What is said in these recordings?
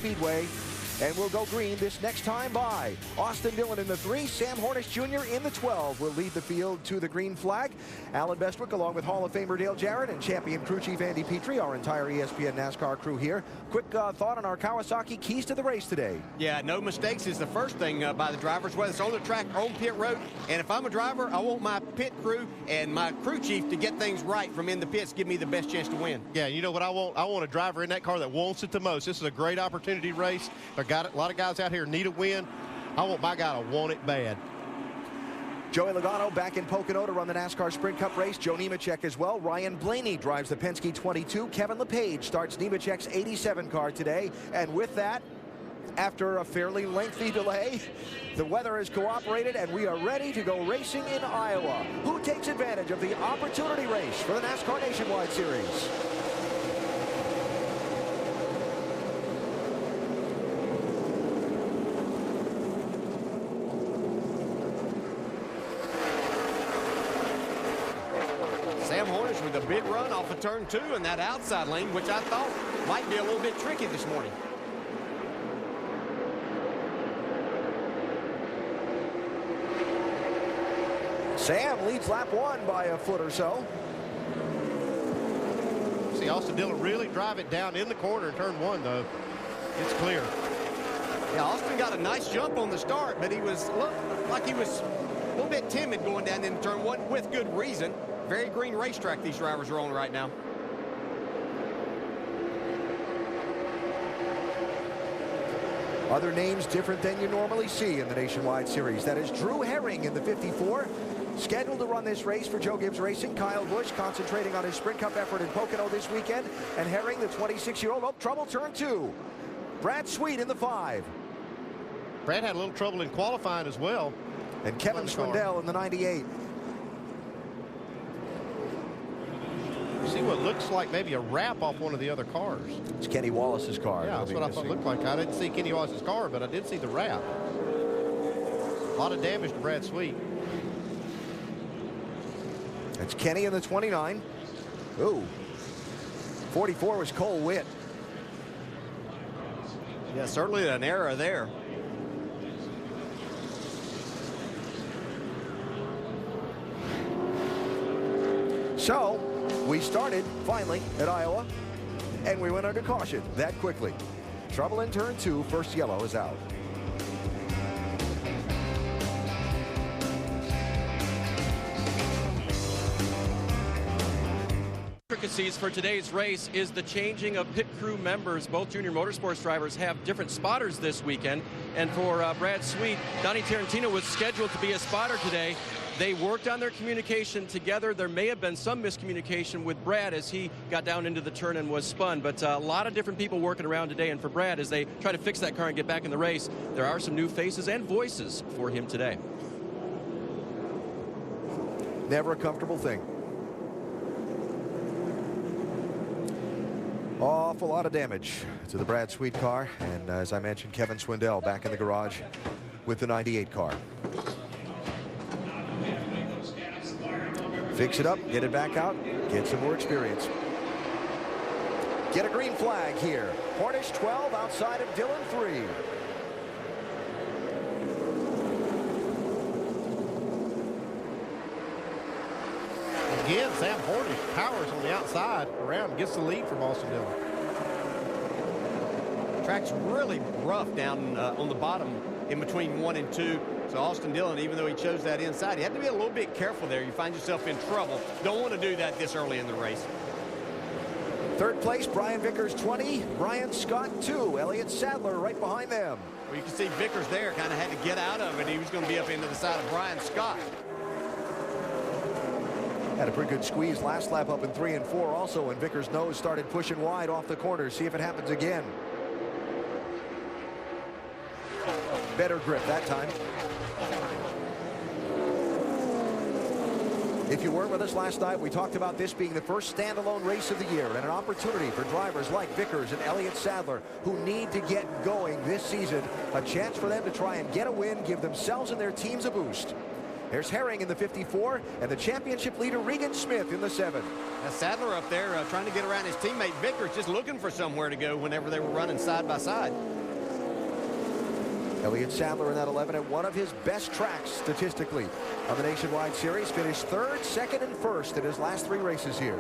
Speedway. And we'll go green this next time by Austin Dillon in the 3. Sam Hornish Jr. in the 12 will lead the field to the green flag. Alan Bestwick along with Hall of Famer Dale Jarrett and champion crew chief Andy Petrie, our entire ESPN NASCAR crew here. Quick thought on our Kawasaki keys to the race today. Yeah, no mistakes is the first thing by the drivers, whether it's on the track or on pit road. And if I'm a driver, I want my pit crew and my crew chief to get things right from in the pits, give me the best chance to win. Yeah, you know what I want? I want a driver in that car that wants it the most. This is a great opportunity race. A lot of guys out here need a win. I want my guy to want it bad. Joey Logano back in Pocono to run the NASCAR Sprint Cup race. Joe Nemechek as well. Ryan Blaney drives the Penske 22. Kevin LePage starts Nemechek's 87 car today. And with that, after a fairly lengthy delay, the weather has cooperated and we are ready to go racing in Iowa. Who takes advantage of the opportunity race for the NASCAR Nationwide Series? Sam Hornish with a big run off of turn 2 in that outside lane, which I thought might be a little bit tricky this morning. Sam leads lap 1 by a foot or so. See Austin Dillon really drive it down in the corner in turn 1, though. It's clear. Yeah, Austin got a nice jump on the start, but he was like he was a little bit timid going down in turn 1 with good reason. Very green racetrack these drivers are on right now. Other names different than you normally see in the Nationwide Series. That is Drew Herring in the 54. Scheduled to run this race for Joe Gibbs Racing. Kyle Busch concentrating on his Sprint Cup effort in Pocono this weekend. And Herring, the 26-year-old, oh, trouble turn 2. Brad Sweet in the 5. Brad had a little trouble in qualifying as well. And Kevin Swindell in the 98. See what looks like maybe a wrap off one of the other cars. It's Kenny Wallace's car. Yeah, that's what I thought it looked like. I didn't see Kenny Wallace's car, but I did see the wrap. A lot of damage to Brad Sweet. It's Kenny in the 29. Ooh. 44 was Cole Witt. Yeah, certainly an error there. So, we started, finally, at Iowa, and we went under caution that quickly. Trouble in turn 2, first yellow is out. Intricacies for today's race is the changing of pit crew members. Both junior motorsports drivers have different spotters this weekend. And for Brad Sweet, Donnie Tarantino was scheduled to be a spotter today. They worked on their communication together. There may have been some miscommunication with Brad as he got down into the turn and was spun, but a lot of different people working around today. And for Brad, as they try to fix that car and get back in the race, there are some new faces and voices for him today. Never a comfortable thing. Awful lot of damage to the Brad Sweet car. And as I mentioned, Kevin Swindell back in the garage with the 98 car. Fix it up, get it back out, get some more experience. Get a green flag here. Hornish 12 outside of Dillon 3. Again, Sam Hornish powers on the outside around and gets the lead from Austin Dillon. Track's really rough down on the bottom in between 1 and 2. So Austin Dillon, even though he chose that inside, he had to be a little bit careful there. You find yourself in trouble. Don't want to do that this early in the race. Third place, Brian Vickers 20, Brian Scott 2, Elliott Sadler right behind them. Well, you can see Vickers there kind of had to get out of it. He was going to be up into the side of Brian Scott. Had a pretty good squeeze last lap up in 3 and 4 also, and Vickers' nose started pushing wide off the corner. See if it happens again. Better grip that time. If you weren't with us last night, we talked about this being the first standalone race of the year and an opportunity for drivers like Vickers and Elliott Sadler who need to get going this season. A chance for them to try and get a win, give themselves and their teams a boost. There's Herring in the 54 and the championship leader Regan Smith in the 7. Now Sadler up there trying to get around his teammate Vickers, just looking for somewhere to go whenever they were running side by side. Elliott Sadler in that 11 at one of his best tracks statistically on the Nationwide Series. Finished third, second, and first in his last 3 races here.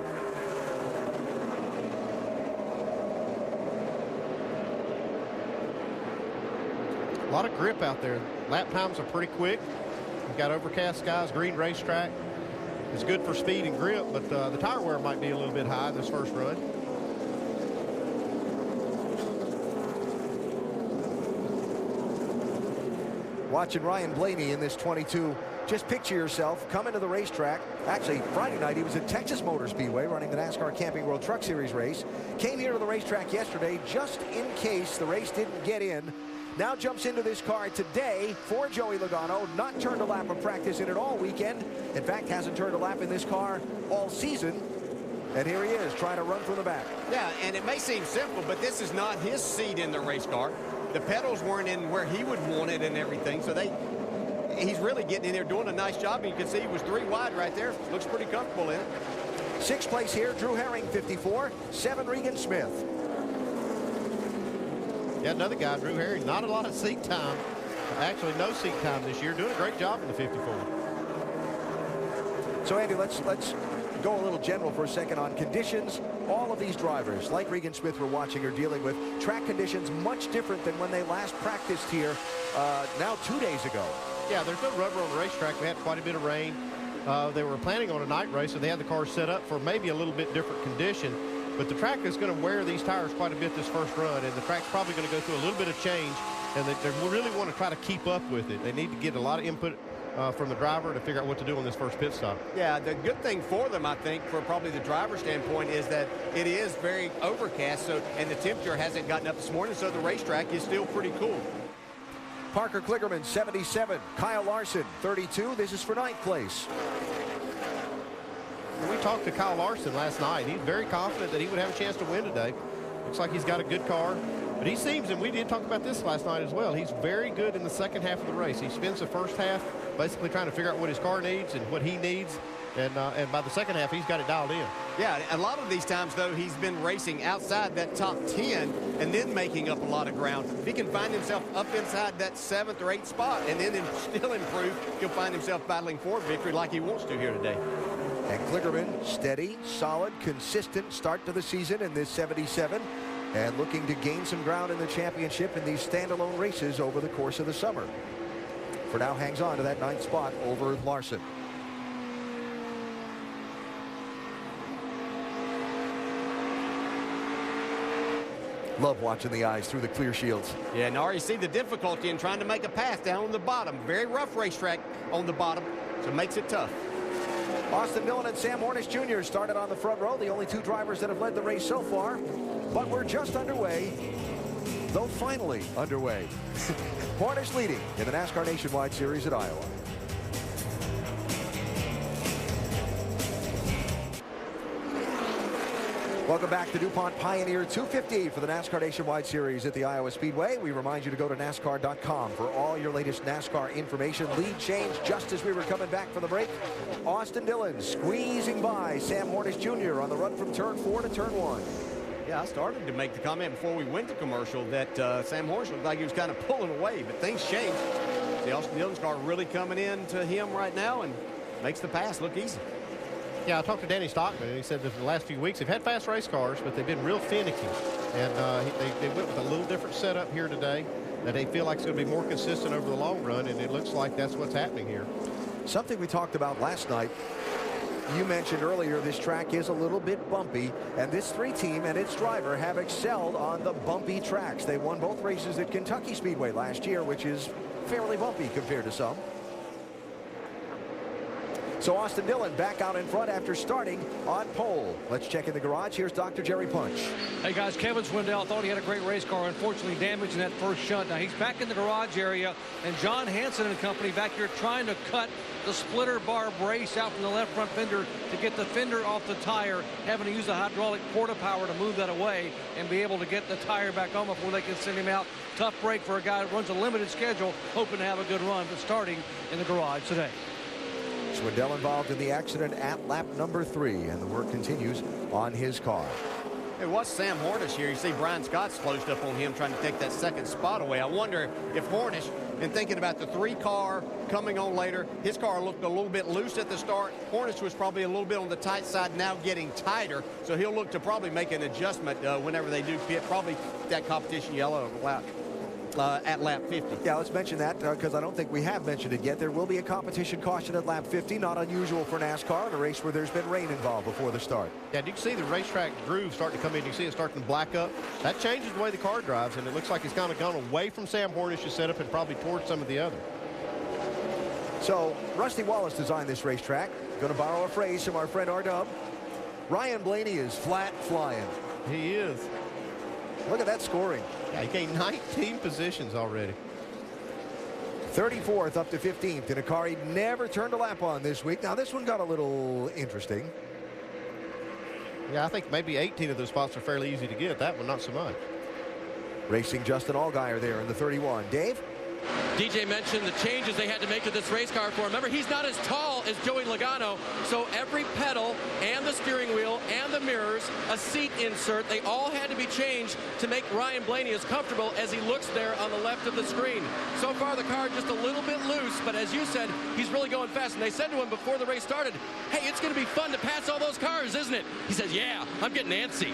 A lot of grip out there. Lap times are pretty quick. We've got overcast skies, green racetrack. It's good for speed and grip, but the tire wear might be a little bit high in this first run. Watching Ryan Blaney in this 22. Just picture yourself coming to the racetrack. Actually, Friday night he was at Texas Motor Speedway running the NASCAR Camping World Truck Series race. Came here to the racetrack yesterday just in case the race didn't get in. Now jumps into this car today for Joey Logano. Not turned a lap of practice in it all weekend. In fact, hasn't turned a lap in this car all season. And here he is trying to run from the back. Yeah, and it may seem simple, but this is not his seat in the race car. The pedals weren't in where he would want it and everything, so he's really getting in there doing a nice job. And you can see he was 3 wide right there. Looks pretty comfortable in it. 6th place here, Drew Herring, 54. 7, Regan Smith. Yeah, another guy, Drew Herring, not a lot of seat time. Actually, no seat time this year. Doing a great job in the 54. So, Andy, let's go a little general for a second on conditions. All of these drivers, like Regan Smith we're watching, are dealing with track conditions much different than when they last practiced here now 2 days ago. Yeah, there's no rubber on the racetrack. We had quite a bit of rain. They were planning on a night race, so they had the car set up for maybe a little bit different condition. But the track is going to wear these tires quite a bit this first run, and the track's probably going to go through a little bit of change, and they really want to try to keep up with it. They need to get a lot of input from the driver to figure out what to do on this first pit stop. Yeah, the good thing for them, I think, for probably the driver's standpoint, is that it is very overcast, and the temperature hasn't gotten up this morning, so the racetrack is still pretty cool. Parker Kligerman, 77. Kyle Larson, 32. This is for 9th place. We talked to Kyle Larson last night. He's very confident that he would have a chance to win today. Looks like he's got a good car. But he seems, and we did talk about this last night as well, he's very good in the second half of the race. He spends the first half basically trying to figure out what his car needs and what he needs. And by the second half, he's got it dialed in. Yeah, a lot of these times, though, he's been racing outside that top 10 and then making up a lot of ground. If he can find himself up inside that 7th or 8th spot and then still improve, he'll find himself battling for victory like he wants to here today. And Kligerman, steady, solid, consistent start to the season in this 77. And looking to gain some ground in the championship in these standalone races over the course of the summer. For now, hangs on to that 9th spot over Larson. Love watching the eyes through the clear shields. Yeah, and already see the difficulty in trying to make a pass down on the bottom. Very rough racetrack on the bottom, so it makes it tough. Austin Dillon and Sam Hornish Jr. started on the front row, the only 2 drivers that have led the race so far. But we're just underway, though finally underway. Hornish leading in the NASCAR Nationwide Series at Iowa. Welcome back to DuPont Pioneer 250 for the NASCAR Nationwide Series at the Iowa Speedway. We remind you to go to NASCAR.com for all your latest NASCAR information. Lead change just as we were coming back from the break. Austin Dillon squeezing by Sam Hornish Jr. on the run from turn 4 to turn 1. Yeah, I started to make the comment before we went to commercial that Sam Hornish looked like he was kind of pulling away, but things changed. The Austin Dillon's car really coming in to him right now and makes the pass look easy. Yeah, I talked to Danny Stockman, and he said that for the last few weeks they've had fast race cars, but they've been real finicky. And they went with a little different setup here today that they feel like it's going to be more consistent over the long run, and it looks like that's what's happening here. Something we talked about last night. You mentioned earlier this track is a little bit bumpy, and this 3 team and its driver have excelled on the bumpy tracks. They won both races at Kentucky Speedway last year, which is fairly bumpy compared to some. So Austin Dillon back out in front after starting on pole. Let's check in the garage. Here's Dr. Jerry Punch. Hey guys, Kevin Swindell thought he had a great race car, unfortunately damaged in that first shunt. Now he's back in the garage area, and John Hansen and company back here trying to cut the splitter bar brace out from the left front fender to get the fender off the tire, having to use the hydraulic porta power to move that away and be able to get the tire back on before they can send him out. Tough break for a guy that runs a limited schedule, hoping to have a good run, but starting in the garage today. Swindell involved in the accident at lap number 3, and the work continues on his car. It was Sam Hornish here. You see Brian Scott's closed up on him trying to take that second spot away. I wonder if Hornish, in thinking about the 3-car coming on later, his car looked a little bit loose at the start. Hornish was probably a little bit on the tight side, now getting tighter. So he'll look to probably make an adjustment whenever they do pit, probably that competition yellow at lap 50. Yeah, let's mention that because I don't think we have mentioned it yet. There will be a competition caution at lap 50, not unusual for NASCAR in a race where there's been rain involved before the start. Yeah, you can see the racetrack groove starting to come in. You see it starting to black up. That changes the way the car drives, and it looks like it's kind of gone away from Sam Hornish's setup and probably towards some of the other. So, Rusty Wallace designed this racetrack. Going to borrow a phrase from our friend R-Dub. Ryan Blaney is flat flying. He is. Look at that scoring. Yeah, he gained 19 positions already. 34th up to 15th in a car he never turned a lap on this week. Now, this one got a little interesting. Yeah, I think maybe 18 of those spots are fairly easy to get. That one, not so much. Racing Justin Allgaier there in the 31. Dave? DJ mentioned the changes they had to make to this race car for him. Remember, he's not as tall as Joey Logano, so every pedal and the steering wheel and the mirrors, a seat insert, they all had to be changed to make Ryan Blaney as comfortable as he looks there on the left of the screen. So far, the car just a little bit loose, but as you said, he's really going fast. And they said to him before the race started, hey, it's going to be fun to pass all those cars, isn't it? He says, yeah, I'm getting antsy.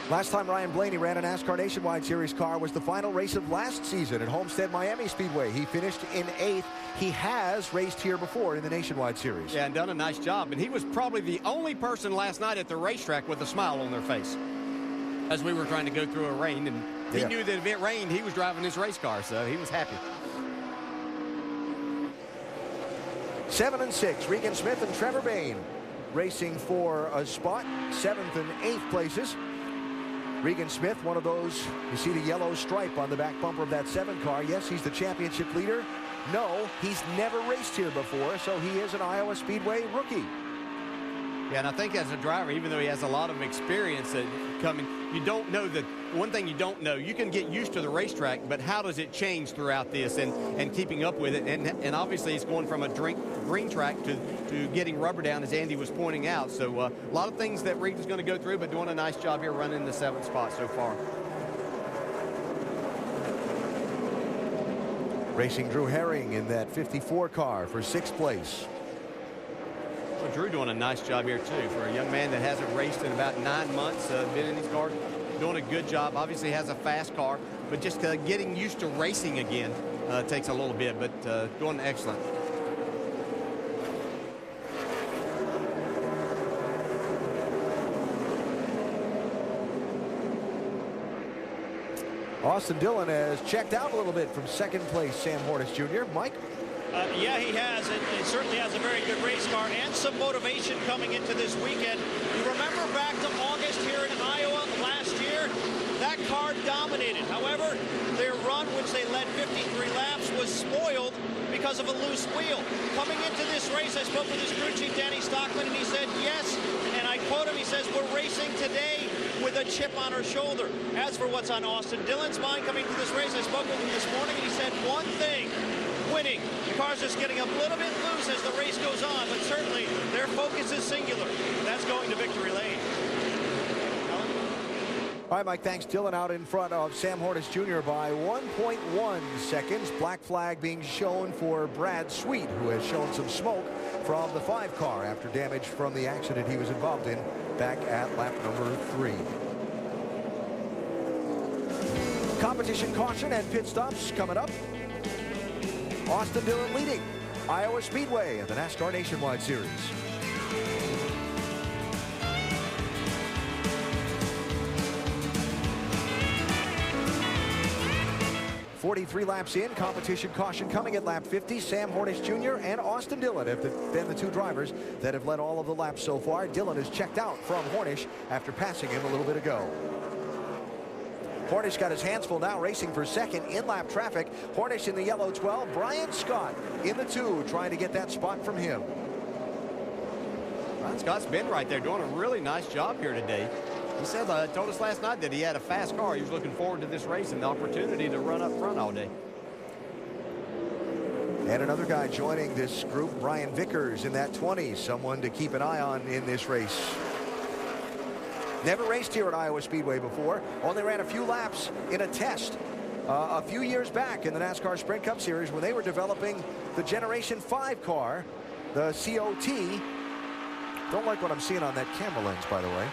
Last time Ryan Blaney ran a NASCAR Nationwide Series car was the final race of last season at Homestead Miami Speedway. He finished in 8th. He has raced here before in the Nationwide Series. Yeah, and done a nice job. And he was probably the only person last night at the racetrack with a smile on their face as we were trying to go through a rain. And he knew that if it rained, he was driving his race car, so he was happy. 7 and 6, Regan Smith and Trevor Bayne racing for a spot, 7th and 8th places. Regan Smith, one of those, you see the yellow stripe on the back bumper of that 7 car. Yes, he's the championship leader. No, he's never raced here before, so he is an Iowa Speedway rookie. Yeah, and I think as a driver, even though he has a lot of experience coming, you don't know that one thing you don't know. You can get used to the racetrack, but how does it change throughout this and keeping up with it? And obviously, it's going from a green track to getting rubber down, as Andy was pointing out. So a lot of things that Regan's going to go through, but doing a nice job here running the 7th spot so far. Racing Drew Herring in that 54 car for 6th place. Well, Drew doing a nice job here, too, for a young man that hasn't raced in about 9 months, been in these cars, doing a good job. Obviously has a fast car, but just getting used to racing again takes a little bit, but doing excellent. Austin Dillon has checked out a little bit from 2nd place, Sam Hornish Jr. Mike? Yeah, he has. It certainly has a very good race car and some motivation coming into this weekend. You remember back to August here in Iowa last year? That car dominated. However, their run, which they led 53 laps, was spoiled because of a loose wheel. Coming into this race, I spoke with his crew chief, Danny Stockman, and he said, yes, and I quote him, he says, we're racing today with a chip on our shoulder. As for what's on Austin Dillon's mind coming to this race, I spoke with him this morning, and he said one thing, winning. The car's just getting a little bit loose as the race goes on, but certainly their focus is singular. That's going to victory lane. All right, Mike, thanks. Dillon out in front of Sam Hornish Jr. by 1.1 seconds. Black flag being shown for Brad Sweet, who has shown some smoke from the 5 car after damage from the accident he was involved in back at lap number 3. Competition caution and pit stops coming up. Austin Dillon leading Iowa Speedway at the NASCAR Nationwide Series. 43 laps in, competition caution coming at lap 50. Sam Hornish Jr. and Austin Dillon have been the 2 drivers that have led all of the laps so far. Dillon has checked out from Hornish after passing him a little bit ago. Hornish got his hands full now, racing for 2nd in lap traffic. Hornish in the yellow 12. Brian Scott in the 2, trying to get that spot from him. Brian Scott's been right there doing a really nice job here today. He said, told us last night that he had a fast car. He was looking forward to this race and the opportunity to run up front all day. And another guy joining this group, Brian Vickers in that 20, someone to keep an eye on in this race. Never raced here at Iowa Speedway before. Only ran a few laps in a test a few years back in the NASCAR Sprint Cup Series when they were developing the Generation 5 car, the COT. Don't like what I'm seeing on that camera lens, by the way.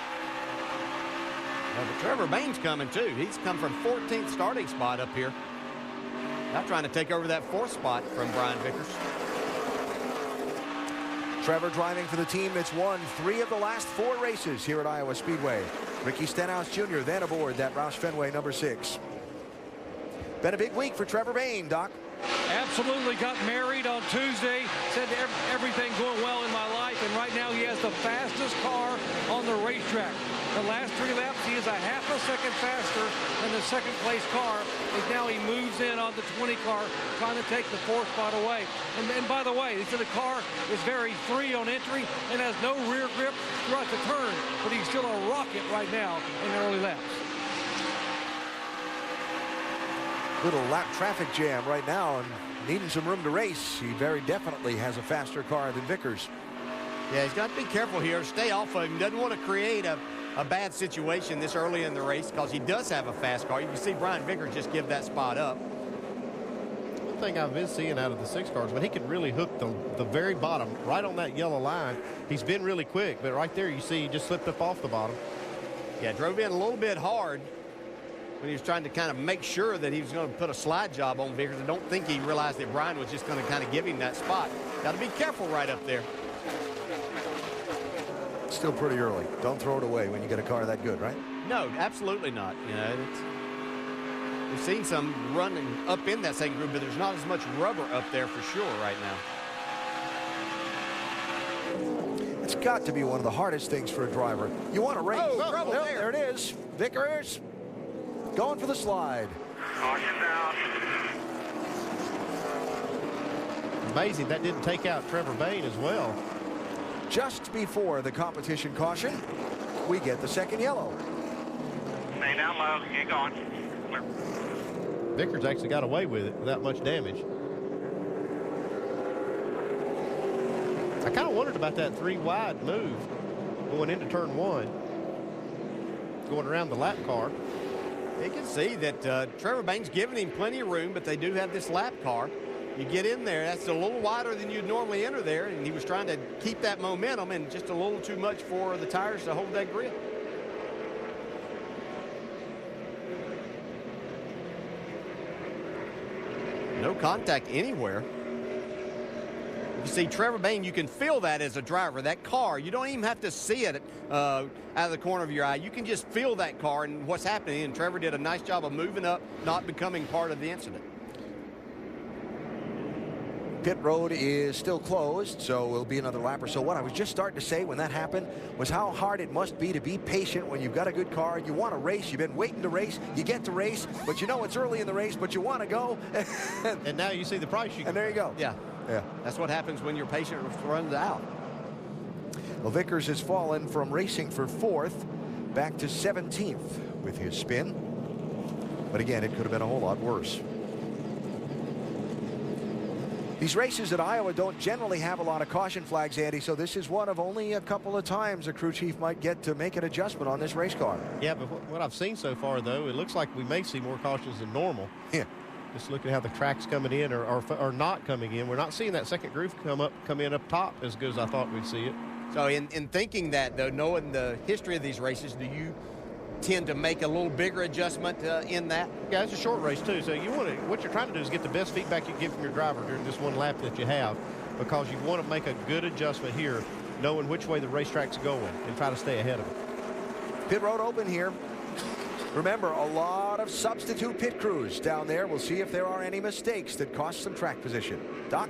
But Trevor Bayne's coming too. He's come from 14th starting spot up here. Now trying to take over that 4th spot from Brian Vickers. Trevor driving for the team that's won 3 of the last 4 races here at Iowa Speedway. Ricky Stenhouse Jr. then aboard that Roush Fenway number 6. Been a big week for Trevor Bayne, Doc. Absolutely. Got married on Tuesday. Said everything going well in my life, and right now he has the fastest car on the racetrack. The last 3 laps, he is a half a second faster than the second place car. And now he moves in on the 20 car, trying to take the 4th spot away. And by the way, he said the car is very free on entry and has no rear grip throughout the turn, but he's still a rocket right now in the early laps. Little lap traffic jam right now and needing some room to race. He very definitely has a faster car than Vickers. Yeah, he's got to be careful here. Stay off of him. He doesn't want to create a bad situation this early in the race because he does have a fast car. You can see Brian Vickers just give that spot up. One thing I've been seeing out of the 6 cars, when he can really hook the very bottom right on that yellow line, he's been really quick. But right there you see he just slipped up off the bottom. Yeah, drove in a little bit hard when he was trying to kind of make sure that he was going to put a slide job on Vickers. I don't think he realized that Brian was just going to kind of give him that spot. Got to be careful right up there. Still pretty early. Don't throw it away when you get a car that good, right? No, absolutely not. You know, we've seen some running up in that second group, but there's not as much rubber up there for sure right now. It's got to be one of the hardest things for a driver. You want to race. Oh, trouble there. There it is. Vickers going for the slide. Caution down. Amazing that didn't take out Trevor Bayne as well. Just before the competition caution, we get the second yellow. Stay down low. Get going. Clear. Vickers actually got away with it without much damage. I kind of wondered about that 3 wide move going into turn 1, going around the lap car. You can see that Trevor Bayne's giving him plenty of room, but they do have this lap car. You get in there, that's a little wider than you'd normally enter there, and he was trying to keep that momentum and just a little too much for the tires to hold that grip. No contact anywhere. You see Trevor Bayne, you can feel that as a driver, that car. You don't even have to see it out of the corner of your eye. You can just feel that car and what's happening, and Trevor did a nice job of moving up, not becoming part of the incident. Pit road is still closed, so it'll be another lap or so. What I was just starting to say when that happened was how hard it must be to be patient when you've got a good car. You want to race. You've been waiting to race. You get to race, but you know it's early in the race, but you want to go. And now you see the price you can. And there you go. Yeah. Yeah. That's what happens when your patient runs out. Well, Vickers has fallen from racing for 4th back to 17th with his spin. But again, it could have been a whole lot worse. These races at Iowa don't generally have a lot of caution flags, Andy, so this is one of only a couple of times a crew chief might get to make an adjustment on this race car. Yeah, but what I've seen so far, though, it looks like we may see more cautions than normal. Yeah. Just looking at how the track's coming in or not coming in. We're not seeing that second groove come in up top as good as I thought we'd see it. So in thinking that, though, knowing the history of these races, do you tend to make a little bigger adjustment in that? Yeah, it's a short race too, so what you're trying to do is get the best feedback you can get from your driver during this one lap that you have, because you want to make a good adjustment here, knowing which way the racetrack's going, and try to stay ahead of it. Pit road open here. Remember, a lot of substitute pit crews down there. We'll see if there are any mistakes that cost some track position. Doc?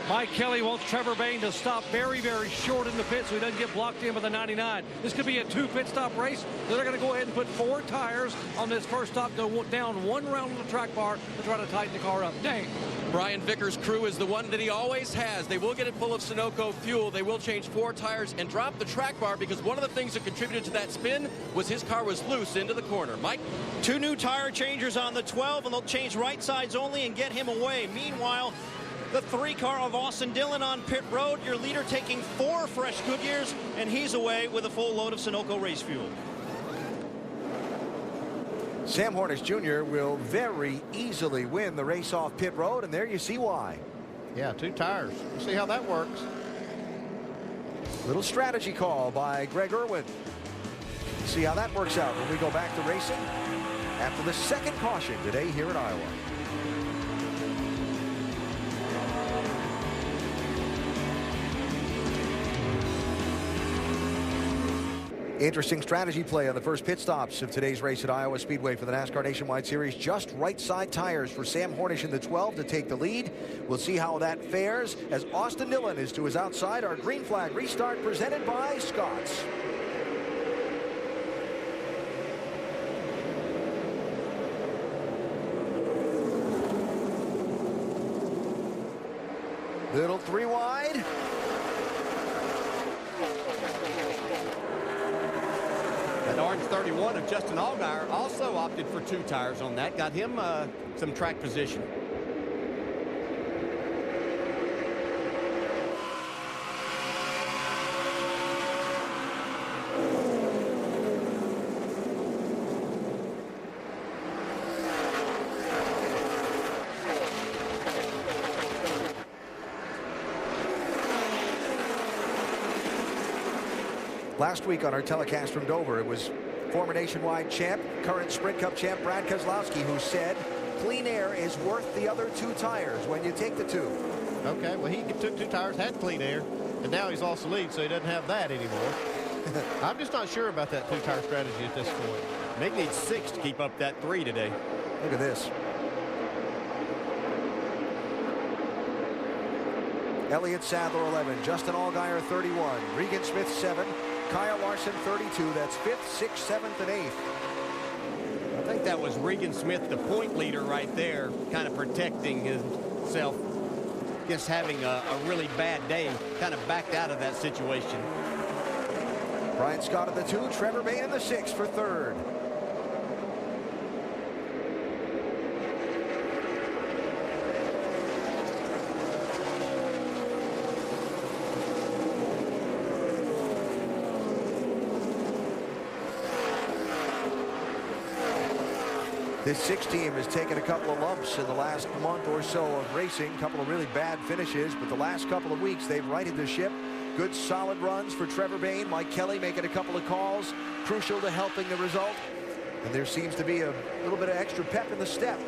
Mike Kelly wants Trevor Bayne to stop very, very short in the pit so he doesn't get blocked in by the 99. This could be a 2 pit stop race. They're going to go ahead and put 4 tires on this first stop, go down 1 round on the track bar to try to tighten the car up. Dang. Brian Vickers' crew is the one that he always has. They will get it full of Sunoco fuel. They will change 4 tires and drop the track bar because one of the things that contributed to that spin was his car was loose into the corner. Mike? 2 new tire changers on the 12, and they'll change right sides only and get him away. Meanwhile, the 3 car of Austin Dillon on pit road. Your leader taking 4 fresh Goodyears, and he's away with a full load of Sunoco race fuel. Sam Hornish Jr. will very easily win the race off pit road, and there you see why. Yeah, 2 tires. We'll see how that works. Little strategy call by Greg Irwin. See how that works out when we go back to racing after the second caution today here in Iowa. Interesting strategy play on the first pit stops of today's race at Iowa Speedway for the NASCAR Nationwide Series. Just right side tires for Sam Hornish in the 12 to take the lead. We'll see how that fares as Austin Dillon is to his outside. Our green flag restart presented by Scott's. Little 3 wide. That orange 31 of Justin Allgaier also opted for 2 tires on that. Got him some track position. Last week on our telecast from Dover, it was former Nationwide champ, current Sprint Cup champ Brad Keselowski, who said clean air is worth the other 2 tires when you take the 2. Okay, well, he took 2 tires, had clean air, and now he's lost the lead, so he doesn't have that anymore. I'm just not sure about that 2-tire strategy at this point. They need 6 to keep up that 3 today. Look at this. Elliott Sadler 11, Justin Allgaier 31, Regan Smith 7, Kyle Larson 32. That's 5th, 6th, 7th, and 8th. I think that was Regan Smith, the point leader right there, kind of protecting himself against having a really bad day, kind of backed out of that situation. Brian Scott at the 2, Trevor Bay in the 6 for 3rd. This 6 team has taken a couple of lumps in the last month or so of racing, a couple of really bad finishes, but the last couple of weeks they've righted the ship. Good solid runs for Trevor Bayne. Mike Kelly making a couple of calls, crucial to helping the result. And there seems to be a little bit of extra pep in the step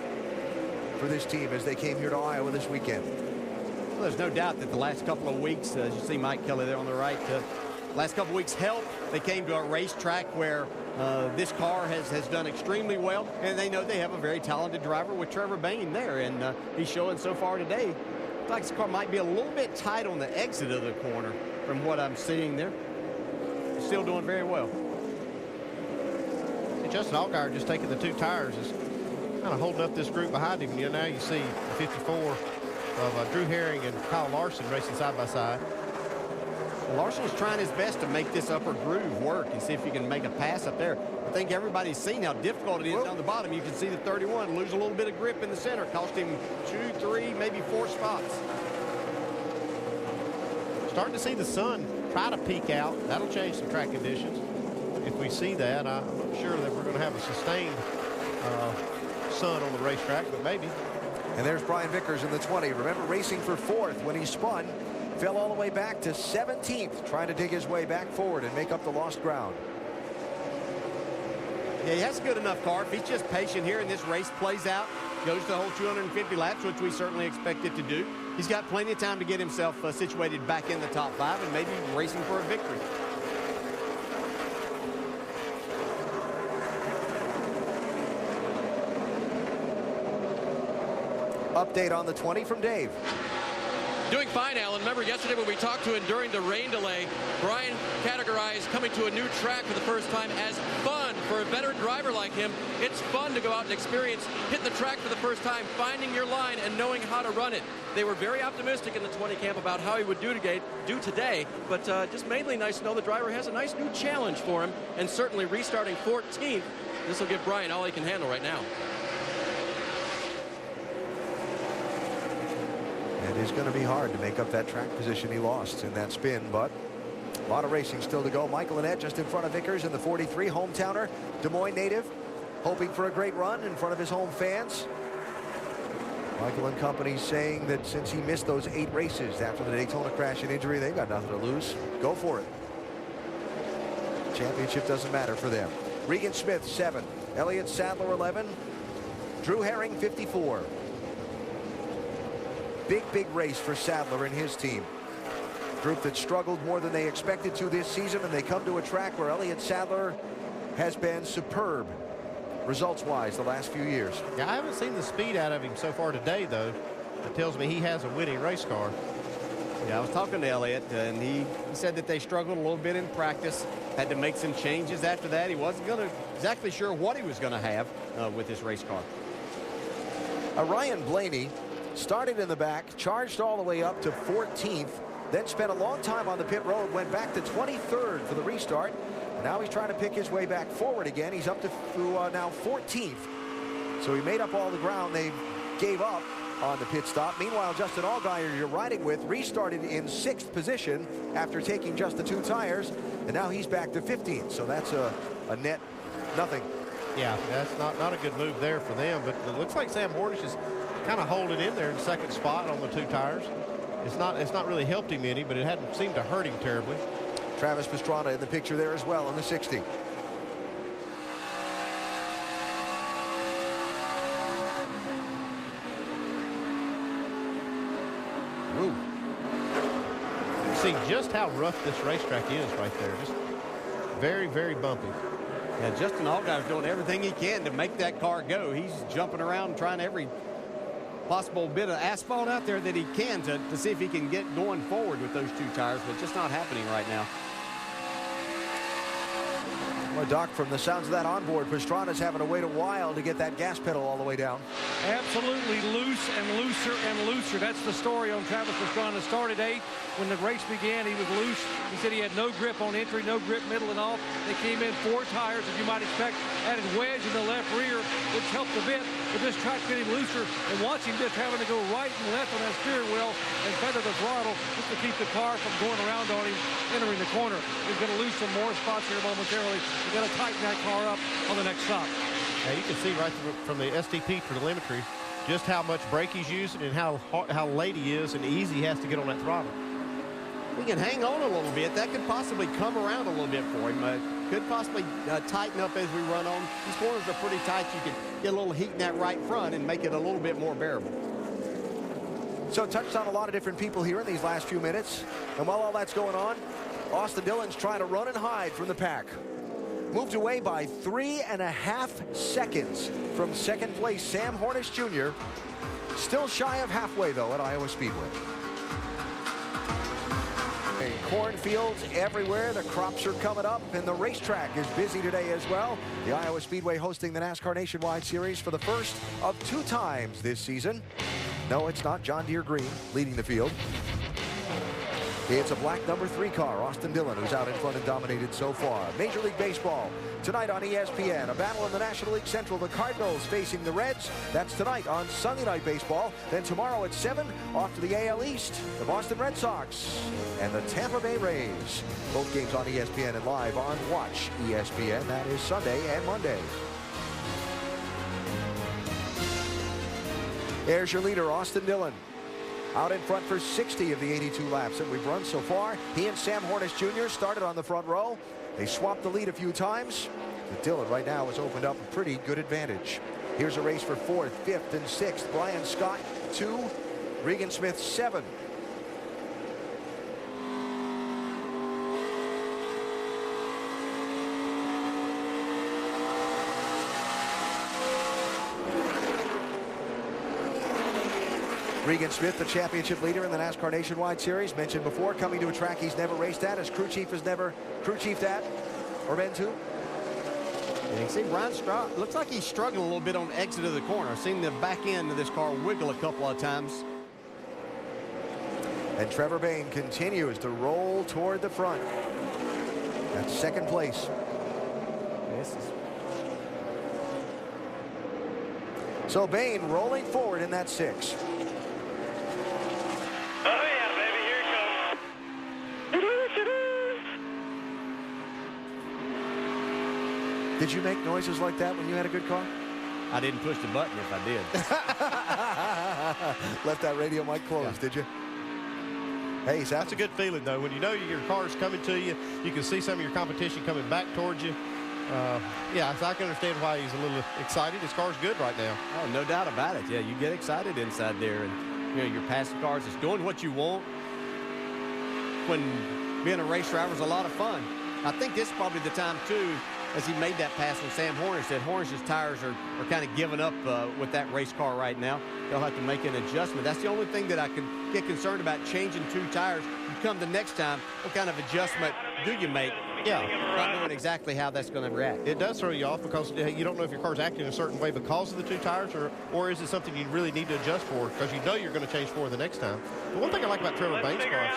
for this team as they came here to Iowa this weekend. Well, there's no doubt that the last couple of weeks, as you see Mike Kelly there on the right, last couple of weeks helped. They came to a racetrack where this car has done extremely well, and they know they have a very talented driver with Trevor Bayne there, and he's showing so far today. Looks like this car might be a little bit tight on the exit of the corner from what I'm seeing there. Still doing very well. And Justin Allgaier just taking the 2 tires is kind of holding up this group behind him. You know, now you see 54 of Drew Herring and Kyle Larson racing side by side. Larson's trying his best to make this upper groove work and see if he can make a pass up there. I think everybody's seen how difficult it is down the bottom. You can see the 31 lose a little bit of grip in the center. Cost him 2, 3, maybe 4 spots. Starting to see the sun try to peek out. That'll change some track conditions. If we see that, I'm not sure that we're going to have a sustained sun on the racetrack, but maybe. And there's Brian Vickers in the 20. Remember racing for 4th when he spun. Fell all the way back to 17th, trying to dig his way back forward and make up the lost ground. Yeah, he has a good enough car. If he's just patient here and this race plays out, goes the whole 250 laps, which we certainly expect it to do, he's got plenty of time to get himself situated back in the top 5 and maybe racing for a victory. Update on the 20 from Dave. Doing fine, Alan. Remember yesterday when we talked to him during the rain delay, Brian categorized coming to a new track for the first time as fun for a veteran driver like him. It's fun to go out and experience hitting the track for the first time, finding your line and knowing how to run it. They were very optimistic in the 20 camp about how he would do today, but just mainly nice to know the driver has a nice new challenge for him, and certainly restarting 14th, this will give Brian all he can handle right now. It is going to be hard to make up that track position he lost in that spin, but a lot of racing still to go. Michael Annett just in front of Vickers in the 43, hometowner, Des Moines native, hoping for a great run in front of his home fans. Michael and company saying that since he missed those 8 races after the Daytona crash and injury, they've got nothing to lose. Go for it. Championship doesn't matter for them. Regan Smith, 7. Elliott Sadler, 11. Drew Herring, 54. Big race for Sadler and his team. Group that struggled more than they expected to this season, and they come to a track where Elliott Sadler has been superb results-wise the last few years. Yeah, I haven't seen the speed out of him so far today, though. That tells me he has a winning race car. Yeah, I was talking to Elliott, and he said that they struggled a little bit in practice, had to make some changes after that. He wasn't exactly sure what he was going to have with this race car. Ryan Blaney started in the back, charged all the way up to 14th, then spent a long time on the pit road, went back to 23rd for the restart. Now he's trying to pick his way back forward again. He's up to now 14th. So he made up all the ground they gave up on the pit stop. Meanwhile, Justin Allgaier, you're riding with, restarted in 6th position after taking just the 2 tires, and now he's back to 15th. So that's a net nothing. Yeah, that's not a good move there for them, but it looks like Sam Hornish is kind of holding in there in 2nd spot on the 2 tires. It's not really helped him any, but it hadn't seemed to hurt him terribly. Travis Pastrana in the picture there as well in the 60. Ooh. See just how rough this racetrack is right there. Just very bumpy. Yeah, Justin Allgaier's doing everything he can to make that car go. He's jumping around trying every possible bit of asphalt out there that he can to see if he can get going forward with those 2 tires, but just not happening right now. Well, Doc, from the sounds of that onboard, Pastrana's having to wait a while to get that gas pedal all the way down. Absolutely loose and looser and looser. That's the story on Travis Pastrana. Started 8th. When the race began, he was loose. He said he had no grip on entry, no grip middle and off. They came in 4 tires, as you might expect, added wedge in the left rear, which helped a bit, but this track getting looser, and watch him just having to go right and left on that steering wheel and feather the throttle just to keep the car from going around on him, entering the corner. He's going to lose some more spots here momentarily. He's got to tighten that car up on the next stop. Yeah, you can see right from the STP telemetry just how much brake he's using and how late he is and easy he has to get on that throttle. He can hang on a little bit. That could possibly come around a little bit for him. Could possibly tighten up as we run on. These corners are pretty tight. You can get a little heat in that right front and make it a little bit more bearable. So touched on a lot of different people here in these last few minutes. And while all that's going on, Austin Dillon's trying to run and hide from the pack. Moved away by 3.5 seconds from 2nd place, Sam Hornish Jr. Still shy of halfway, though, at Iowa Speedway. Cornfields everywhere. The crops are coming up, and the racetrack is busy today as well. The Iowa Speedway hosting the NASCAR Nationwide Series for the first of 2 times this season. No, it's not John Deere Green leading the field. It's a black number 3 car, Austin Dillon, who's out in front and dominated so far. Major League Baseball tonight on ESPN. A battle in the National League Central. The Cardinals facing the Reds. That's tonight on Sunday Night Baseball. Then tomorrow at 7, off to the AL East, the Boston Red Sox and the Tampa Bay Rays. Both games on ESPN and live on Watch ESPN. That is Sunday and Monday. There's your leader, Austin Dillon. Out in front for 60 of the 82 laps that we've run so far. He and Sam Hornish Jr. started on the front row. They swapped the lead a few times. But Dillon right now has opened up a pretty good advantage. Here's a race for 4th, 5th, and 6th. Brian Scott, 2. Regan Smith, 7. Regan Smith, the championship leader in the NASCAR Nationwide Series, mentioned before, coming to a track he's never raced at, as crew chief has never crew chiefed at or been to. And you can see Brian Scott looks like he's struggling a little bit on the exit of the corner. I've seen the back end of this car wiggle a couple of times. And Trevor Bayne continues to roll toward the front. That's 2nd place. So Bayne rolling forward in that 6. Did you make noises like that when you had a good car? I didn't push the button if I did. Left that radio mic closed, did you? Hey, that's a good feeling, though. When you know your car's coming to you, you can see some of your competition coming back towards you. Yeah, so I can understand why he's a little excited. His car's good right now. Oh, no doubt about it. Yeah, you get excited inside there, and you know your passing cars is doing what you want. When being a race driver is a lot of fun. I think this is probably the time too, as he made that pass when Sam Hornish said Hornish's tires are kind of giving up with that race car right now. They'll have to make an adjustment. That's the only thing that I could get concerned about, changing 2 tires. You come the next time, what kind of adjustment do you make? Yeah. Not knowing exactly how that's going to react. It does throw you off because you don't know if your car's acting a certain way because of the 2 tires, or is it something you really need to adjust for because you know you're going to change for the next time. But one thing I like about Trevor Bayne's car,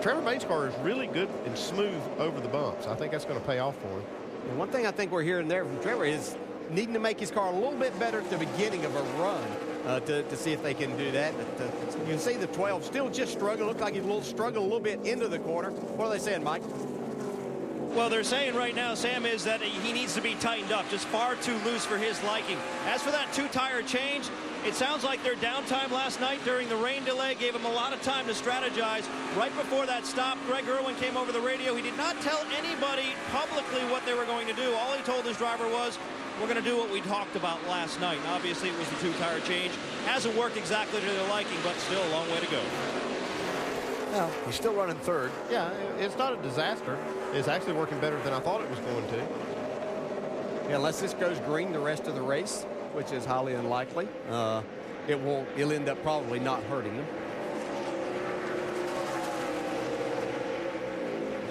Trevor Bayne's car is really good and smooth over the bumps. I think that's going to pay off for him. And one thing I think we're hearing there from Trevor is needing to make his car a little bit better at the beginning of a run to see if they can do that. But, you can see the 12 still just struggling. Look like he's struggling a little bit into the corner. What are they saying, Mike? Well, they're saying right now, Sam, is that he needs to be tightened up, just far too loose for his liking. As for that 2-tire change, it sounds like their downtime last night during the rain delay gave him a lot of time to strategize. Right before that stop, Greg Irwin came over the radio. He did not tell anybody publicly what they were going to do. All he told his driver was, we're going to do what we talked about last night. And obviously, it was the 2-tire change. Hasn't worked exactly to their liking, but still a long way to go. Well, he's still running 3rd. Yeah, it's not a disaster. It's actually working better than I thought it was going to. Yeah, unless this goes green the rest of the race, which is highly unlikely, it'll end up probably not hurting them.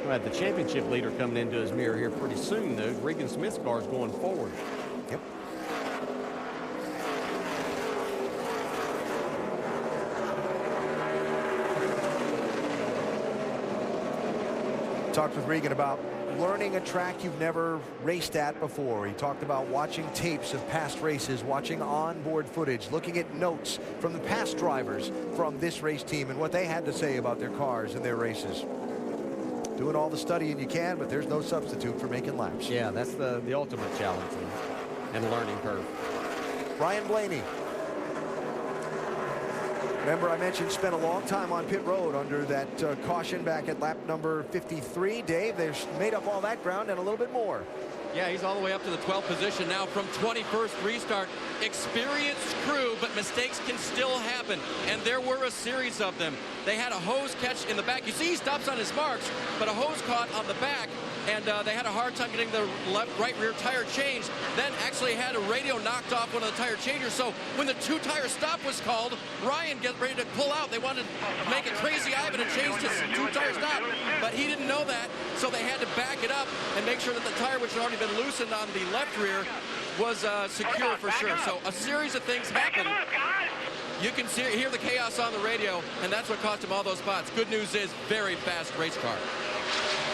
We'll have the championship leader coming into his mirror here pretty soon, though. Regan Smith's car is going forward. Yep. Talked with Regan about learning a track you've never raced at before. He talked about watching tapes of past races, watching onboard footage, looking at notes from the past drivers from this race team and what they had to say about their cars and their races. Doing all the studying you can, but there's no substitute for making laps. Yeah, that's the ultimate challenge and learning curve. Ryan Blaney. Remember, I mentioned spent a long time on pit road under that caution back at lap number 53. Dave, they've made up all that ground and a little bit more. Yeah, he's all the way up to the 12th position now from 21st restart. Experienced crew, but mistakes can still happen, and there were a series of them. They had a hose catch in the back. You see he stops on his marks, but a hose caught on the back, and they had a hard time getting the right rear tire changed. Then actually had a radio knocked off one of the tire changers. So when the 2-tire stop was called, Ryan gets ready to pull out. They wanted to make a crazy Ivan and change his 2-tire stop, but he didn't know that, so they had to back it up and make sure that the tire, which had already been loosened on the left rear, was secure for sure. So a series of things happened. You can hear the chaos on the radio, and that's what cost him all those spots. Good news is, very fast race car.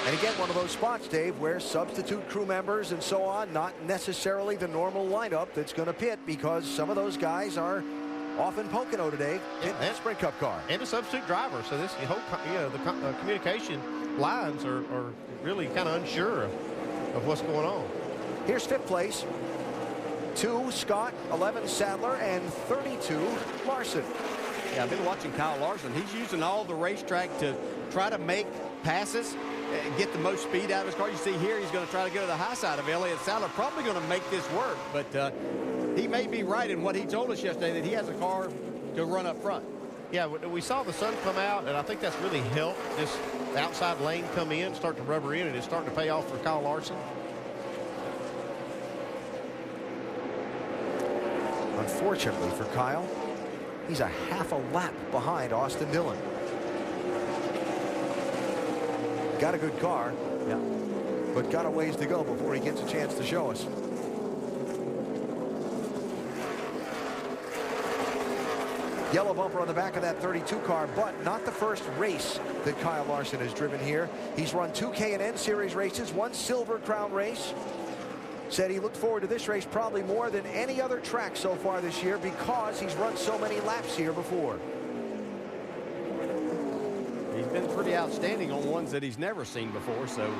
And again, one of those spots, Dave, where substitute crew members and so on, not necessarily the normal lineup that's going to pit, because some of those guys are off in Pocono today in that Sprint Cup car. And a substitute driver. So this whole, the communication lines are really kind of unsure of what's going on. Here's 5th place. 2 Scott, 11 Sadler, and 32 Larson. Yeah, I've been watching Kyle Larson. He's using all the racetrack to try to make passes, get the most speed out of his car. You see here, he's going to try to go to the high side of Elliott Sadler. Probably going to make this work, but he may be right in what he told us yesterday, that he has a car to run up front. Yeah, we saw the sun come out, and I think that's really helped this outside lane come in, start to rubber in, and it's starting to pay off for Kyle Larson. Unfortunately for Kyle, he's a half a lap behind Austin Dillon. Got a good car, yeah, but got a ways to go before he gets a chance to show us. Yellow bumper on the back of that 32 car, but not the first race that Kyle Larson has driven here. He's run 2 K&N Series races, 1 Silver Crown race. Said he looked forward to this race probably more than any other track so far this year because he's run so many laps here before. He's been pretty outstanding on ones that he's never seen before, so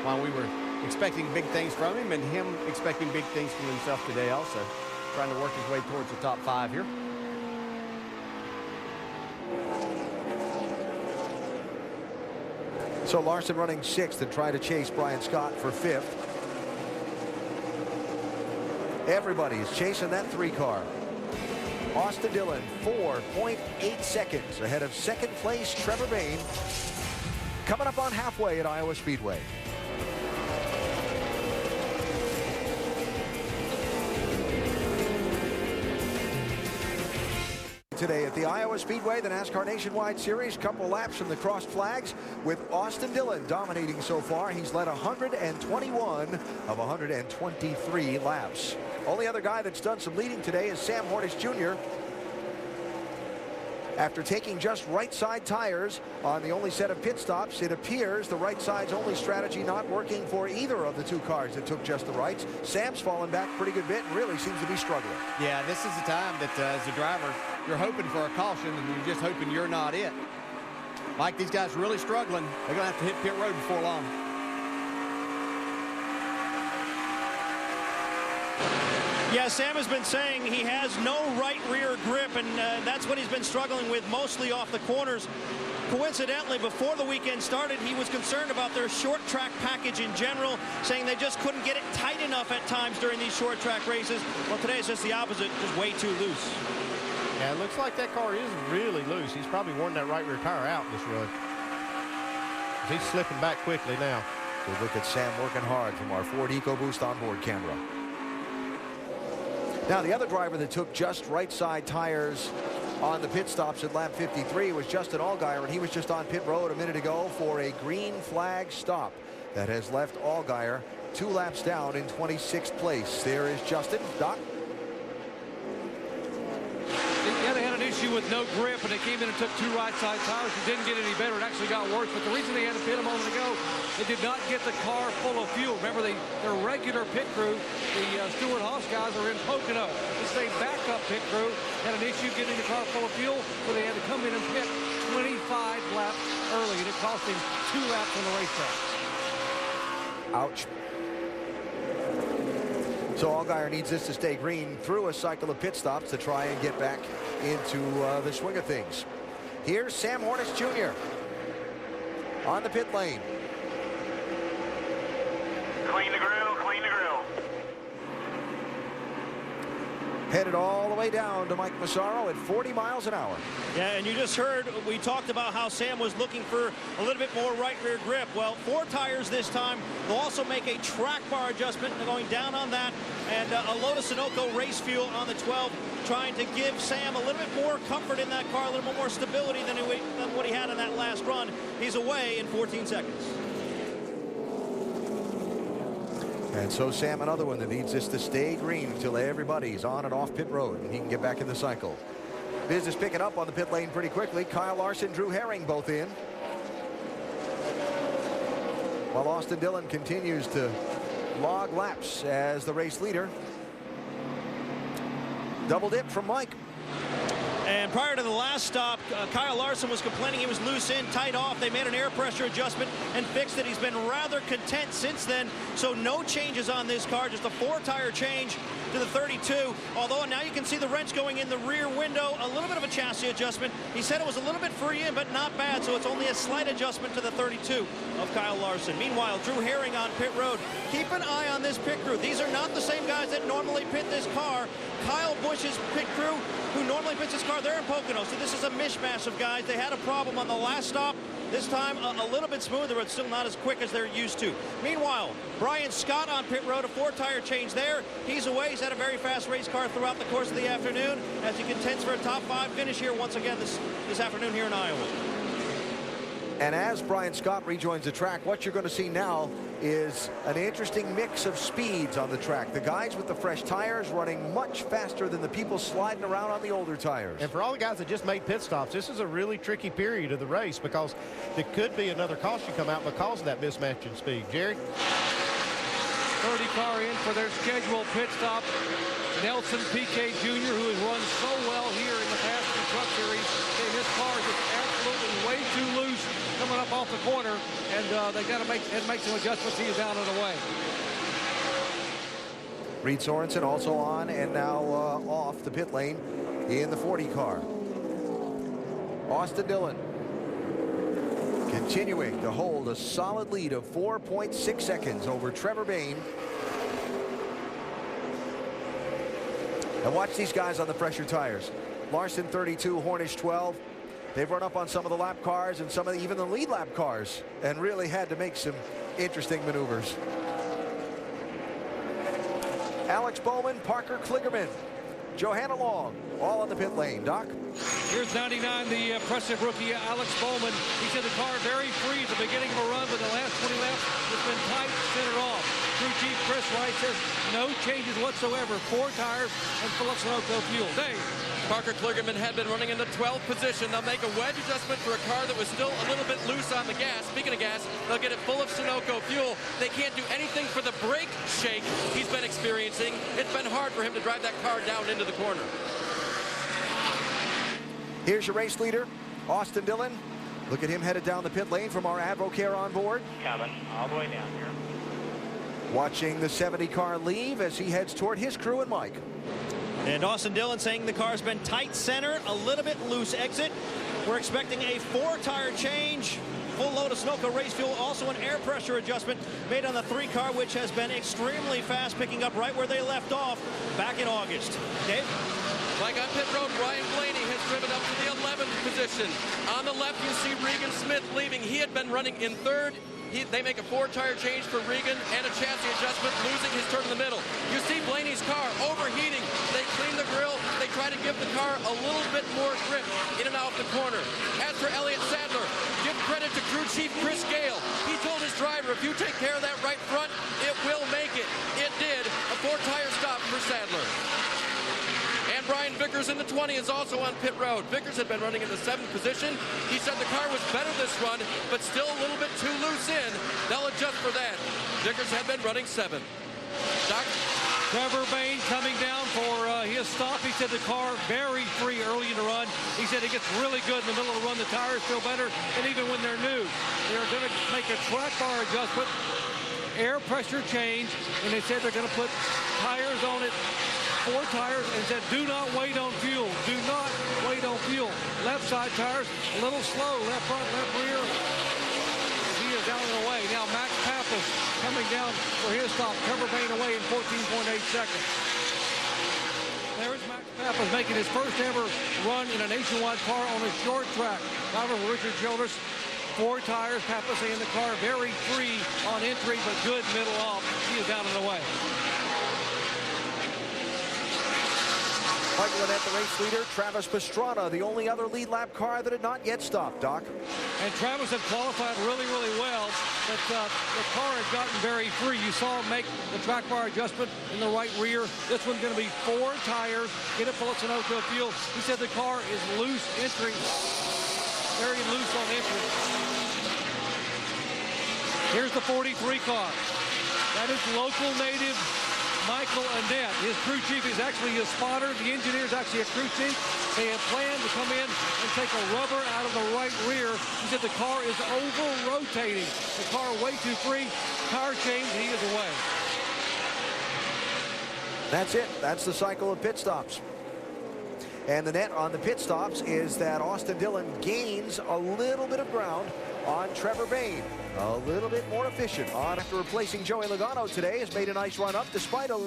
While we were expecting big things from him and him expecting big things from himself today also. Trying to work his way towards the top 5 here. So Larson running 6th and trying to chase Brian Scott for 5th. Everybody's chasing that 3 car. Austin Dillon 4.8 seconds ahead of 2nd place Trevor Bayne. Coming up on halfway at Iowa Speedway. Today at the Iowa Speedway, the NASCAR Nationwide Series, couple laps from the crossed flags with Austin Dillon dominating so far. He's led 121 of 123 laps. Only other guy that's done some leading today is Sam Hornish Jr. After taking just right side tires on the only set of pit stops, it appears the right side's only strategy not working for either of the 2 cars that took just the rights. Sam's fallen back a pretty good bit and really seems to be struggling. Yeah, this is the time that as a driver, you're hoping for a caution and you're just hoping you're not it. Like these guys really struggling, they're going to have to hit pit road before long. Yeah, Sam has been saying he has no right rear grip, and that's what he's been struggling with mostly off the corners. Coincidentally, before the weekend started, he was concerned about their short track package in general, saying they just couldn't get it tight enough at times during these short track races. Well, today it's just the opposite, just way too loose. Yeah, it looks like that car is really loose. He's probably worn that right rear tire out this run. He's slipping back quickly now. We'll look at Sam working hard from our Ford EcoBoost onboard camera. Now, the other driver that took just right side tires on the pit stops at lap 53 was Justin Allgaier, and he was just on pit road a minute ago for a green flag stop that has left Allgaier 2 laps down in 26th place. There is Justin. Doc? Yeah, they had an issue with no grip, and they came in and took 2 right side tires. It didn't get any better. It actually got worse. But the reason they had to pit a moment ago, they did not get the car full of fuel. Remember, their regular pit crew, the Stewart Haas guys, are in Pocono. This is a backup pit crew. Had an issue getting the car full of fuel, so they had to come in and pit 25 laps early, and it cost him 2 laps on the racetrack. Ouch. So Allgaier needs this to stay green through a cycle of pit stops to try and get back into the swing of things. Here's Sam Hornish Jr. on the pit lane. Clean the grill, clean the grill. Headed all the way down to Mike Massaro at 40 miles an hour. Yeah, and you just heard, we talked about how Sam was looking for a little bit more right rear grip. Well, 4 tires this time. They'll also make a track bar adjustment going down on that, and a load of Sunoco race fuel on the 12, trying to give Sam a little bit more comfort in that car, a little bit more stability than what he had in that last run. He's away in 14 seconds. And so Sam, another one that needs this to stay green until everybody's on and off pit road and he can get back in the cycle. Business picking up on the pit lane pretty quickly. Kyle Larson, Drew Herring both in. While Austin Dillon continues to log laps as the race leader. Double dip from Mike. And prior to the last stop, Kyle Larson was complaining he was loose in, tight off. They made an air pressure adjustment and fixed it. He's been rather content since then. So no changes on this car, just a 4-tire change to the 32. Although now you can see the wrench going in the rear window, a little bit of a chassis adjustment. He said it was a little bit free in, but not bad. So it's only a slight adjustment to the 32 of Kyle Larson. Meanwhile, Drew Herring on pit road. Keep an eye on this pit crew. These are not the same guys that normally pit this car. Kyle Busch's pit crew, who normally pits his car, they're in Pocono. So this is a mishmash of guys. They had a problem on the last stop. This time a little bit smoother, but still not as quick as they're used to. Meanwhile, Brian Scott on pit road, a 4-tire change there. He's away. He's had a very fast race car throughout the course of the afternoon as he contends for a top 5 finish here once again this afternoon here in Iowa. And as Brian Scott rejoins the track, what you're going to see now is an interesting mix of speeds on the track. The guys with the fresh tires running much faster than the people sliding around on the older tires. And for all the guys that just made pit stops, this is a really tricky period of the race because there could be another caution come out because of that mismatch in speed. Jerry? 30 car in for their scheduled pit stop. Nelson Piquet Jr., who has run so well here in the past 2 Truck Series. Okay, this car is just absolutely was way too loose coming up off the corner, and they got to make some adjustments. He is down and away. Reed Sorensen also on and now off the pit lane in the 40 car. Austin Dillon continuing to hold a solid lead of 4.6 seconds over Trevor Bayne. And watch these guys on the pressure tires. Larson 32, Hornish 12. They've run up on some of the lap cars and some of even the lead lap cars and really had to make some interesting maneuvers. Alex Bowman, Parker Kligerman, Johanna Long, all on the pit lane. Doc? Here's 99, the impressive rookie, Alex Bowman. He said the car very free at the beginning of a run, but the last 20 laps, it's been tight, center off. Crew chief Chris Wright says no changes whatsoever. 4 tires and full of Sunoco fuel. Dave? Parker Kligerman had been running in the 12th position. They'll make a wedge adjustment for a car that was still a little bit loose on the gas. Speaking of gas, they'll get it full of Sunoco fuel. They can't do anything for the brake shake he's been experiencing. It's been hard for him to drive that car down into the corner. Here's your race leader, Austin Dillon. Look at him headed down the pit lane from our AdvoCare on board. Coming all the way down here. Watching the 70 car leave as he heads toward his crew and Mike. And Austin Dillon saying the car's been tight center, a little bit loose exit. We're expecting a 4-tire change. Full load of Sunoco race fuel, also an air pressure adjustment made on the 3 car, which has been extremely fast, picking up right where they left off back in August. Dave? Like on pit road, Ryan Blaney has driven up to the 11th position. On the left, you see Regan Smith leaving. He had been running in 3rd. They make a 4-tire change for Regan and a chassis adjustment, losing his turn in the middle. You see Blaney's car overheating. They clean the grill. They try to give the car a little bit more grip in and out the corner. As for Elliott Sadler, give credit to crew chief Chris Gale. He told his driver, if you take care of that right front, it will make it. It did. A 4-tire stop for Sadler. And Brian Vickers in the 20 is also on pit road. Vickers had been running in the 7th position. He said the car was better this run, but still a little bit too loose in. They'll adjust for that. Vickers had been running 7th. Doc? Trevor Bayne coming down for his stop. He said the car very free early in the run. He said it gets really good in the middle of the run. The tires feel better, and even when they're new. They're going to make a track bar adjustment, air pressure change, and they said they're going to put tires on it. 4 tires, and said do not wait on fuel. Do not wait on fuel. Left side tires a little slow. Left front, left rear. He is down and away. Now Max Pappas coming down for his stop. Trevor Bayne away in 14.8 seconds. There's Max Pappas making his first ever run in a nationwide car on a short track. Driver for Richard Childress. 4 tires. Pappas in the car very free on entry, but good middle off. He is down and away. Michael Annett, the race leader. Travis Pastrana, the only other lead lap car that had not yet stopped, Doc. And Travis had qualified really, really well, but the car had gotten very free. You saw him make the track bar adjustment in the right rear. This one's going to be 4 tires, get it full of Sunoco fuel. He said the car is loose entering, very loose on entry. Here's the 43 car. That is local native Michael Annett. His crew chief is actually his spotter. The engineer is actually a crew chief. They have planned to come in and take a rubber out of the right rear. He said the car is over-rotating. The car way too free. Tire change, he is away. That's it. That's the cycle of pit stops. And the net on the pit stops is that Austin Dillon gains a little bit of ground on Trevor Bayne. A little bit more efficient on after replacing Joey Logano today. Has made a nice run up despite a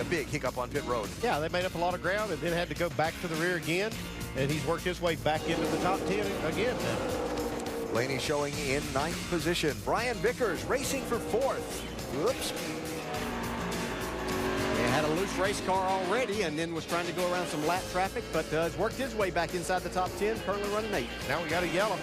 big hiccup on pit road. Yeah, they made up a lot of ground and then had to go back to the rear again. And he's worked his way back into the top 10 again now. Blaney showing in 9th position. Brian Vickers racing for 4th. Whoops. He had a loose race car already and then was trying to go around some lap traffic, but has worked his way back inside the top 10, currently running 8th. Now we got a yellow.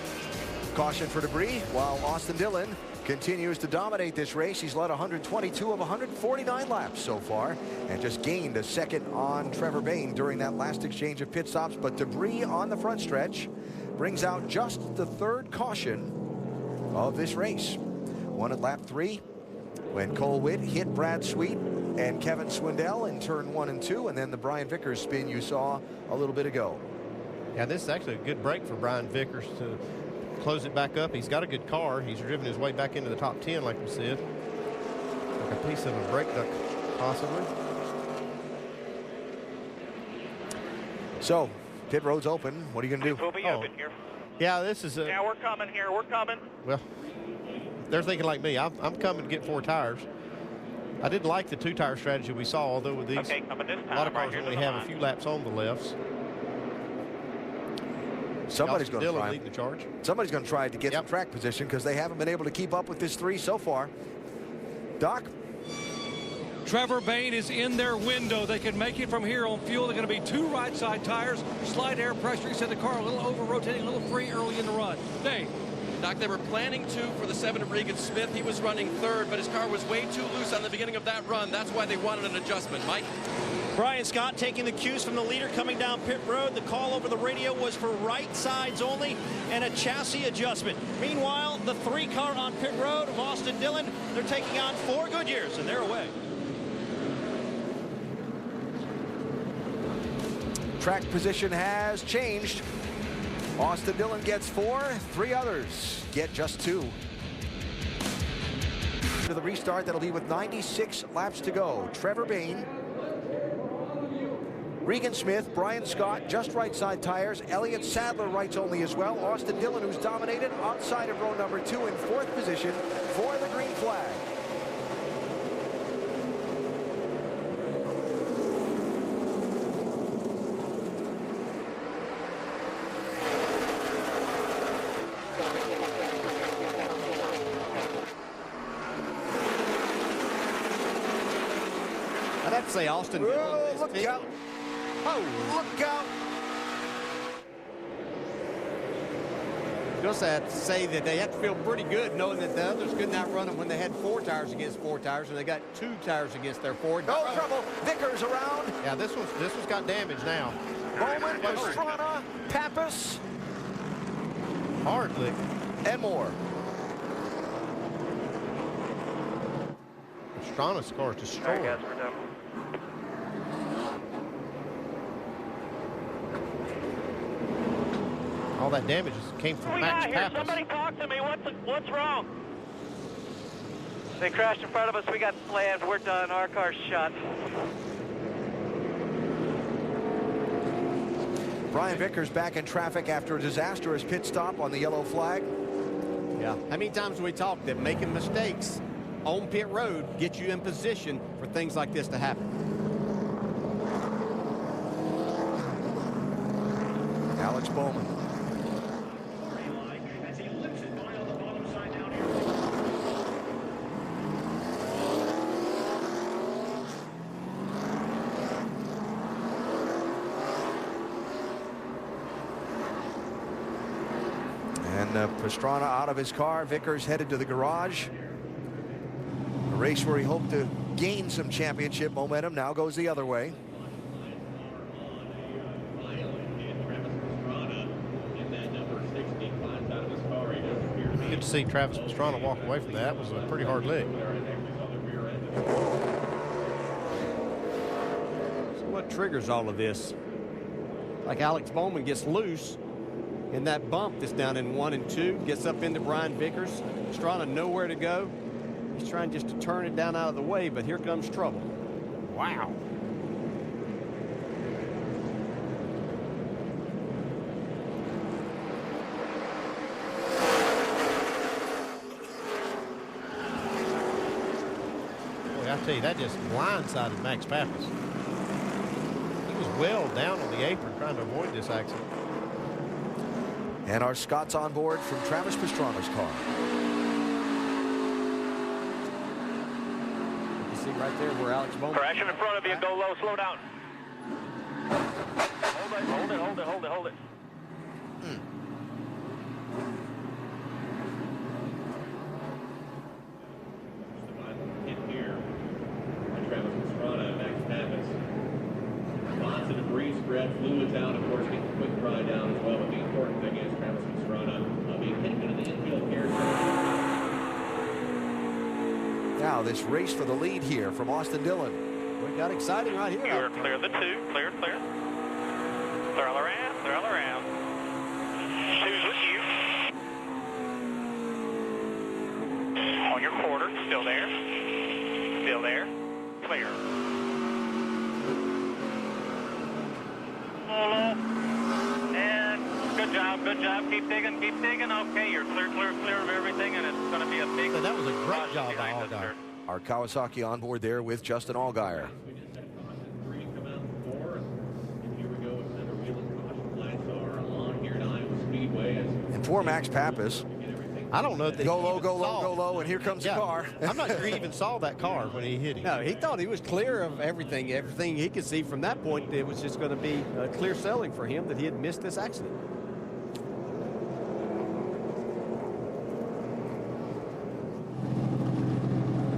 Caution for debris while Austin Dillon continues to dominate this race. He's led 122 of 149 laps so far and just gained a second on Trevor Bayne during that last exchange of pit stops. But debris on the front stretch brings out just the 3rd caution of this race. One at lap 3 when Cole Witt hit Brad Sweet and Kevin Swindell in turn 1 and 2, and then the Brian Vickers spin you saw a little bit ago. Yeah, this is actually a good break for Brian Vickers to close it back up. He's got a good car. He's driven his way back into the top 10, like we said. Like a piece of a brake duct, possibly. So, pit road's open. What are you going to do? We'll be open here. Yeah, this is a... Yeah, we're coming here. We're coming. Well, they're thinking like me. I'm coming to get 4 tires. I did like the 2-tire strategy we saw, although with these, Okay, coming this time. a lot of cars right only have a few laps on the lefts. Somebody's going to try. Leading the charge. Somebody's going to try to get some track position because they haven't been able to keep up with this 3 so far. Doc? Trevor Bayne is in their window. They can make it from here on fuel. They're going to be 2 right side tires, slight air pressure. He said the car a little over rotating, a little free early in the run. Dave. Doc, they were planning to for the 7 of Regan Smith. He was running 3rd, but his car was way too loose on the beginning of that run. That's why they wanted an adjustment. Mike? Brian Scott taking the cues from the leader coming down pit road. The call over the radio was for right sides only and a chassis adjustment. Meanwhile, the 3 car on pit road of Austin Dillon, they're taking on 4 Goodyears, and they're away. Track position has changed. Austin Dillon gets 4, 3 others get just 2. To the restart, that'll be with 96 laps to go. Trevor Bayne, Regan Smith, Brian Scott, just right side tires. Elliott Sadler rights only as well. Austin Dillon, who's dominated outside of row number 2 in 4th position for the green flag. I'd have to say Austin. Whoa, look out. Oh, look out. You also have to say that they have to feel pretty good knowing that the others could not run them when they had 4 tires against 4 tires, and they got 2 tires against their 4. No trouble. Vickers around. Yeah, this one's got damage now. Bowman, Pastrana, Pappas, Hard lick. and more. Pastrana's car is destroyed. Guys, we're done. All that damage came What from we Max got here? Pappas. Somebody talk to me. What's wrong? They crashed in front of us. We got slammed. We're done. Our car's shot. Brian Vickers back in traffic after a disastrous pit stop on the yellow flag. Yeah. How many times have we talked that making mistakes on pit road gets you in position for things like this to happen? Alex Bowman. And Pastrana out of his car. Vickers headed to the garage. A race where he hoped to gain some championship momentum now goes the other way. Good to see Travis Pastrana walk away from that. That was a pretty hard lick. So what triggers all of this? Like Alex Bowman gets loose in that bump that's down in 1 and 2, gets up into Brian Vickers. Pastrana nowhere to go. He's trying just to turn it down out of the way, but here comes trouble. Wow. Boy, I tell you, that just blindsided Max Pappas. He was well down on the apron trying to avoid this accident. And our Scots on board from Travis Pastrana's car. You see right there where Alex Bowman. Crashing in front of you. Go low. Slow down. Hold it. Hit here by Travis Pastrana and Max Pappas. Lots of debris spread, fluids out, of course, getting a quick dry down as well. But the important thing is Travis Pastrana being hit into the infield here. Now this race for the lead here from Austin Dillon. We got exciting right here. You're clear. The 2. Clear. They're all around. They're all around. Who's with you? On your quarter. Still there. Still there. Clear. And good job, good job. Keep digging, keep digging. Okay, you're clear, clear, clear of everything, and it's going to be a big... So that was a great job by Allgaier. Our Kawasaki on board there with Justin Allgaier. We just had caution 3 come out before, and here we go with another wheel of caution lights are on here at Iowa Speedway. And for Max Pappas, I don't know if they go low, even go low, saw go low, and here comes the car. I'm not sure he even saw that car when he hit him. No, he thought he was clear of everything. Everything he could see from that point, it was just going to be clear sailing for him that he had missed this accident.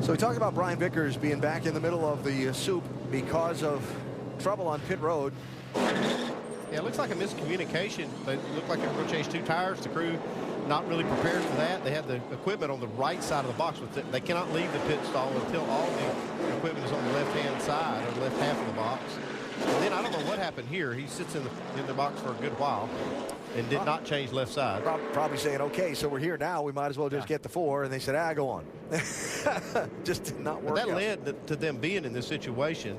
So we talked about Brian Vickers being back in the middle of the soup because of trouble on pit road. Yeah, it looks like a miscommunication. They looked like they were going to change 2 tires. The crew not really prepared for that. They had the equipment on the right side of the box. They cannot leave the pit stall until all the equipment is on the left-hand side or left half of the box. And then I don't know what happened here. He sits in the box for a good while and did not change left side. Probably saying, okay, so we're here now. We might as well just get the 4. And they said, go on. Just did not work. But that led to them being in this situation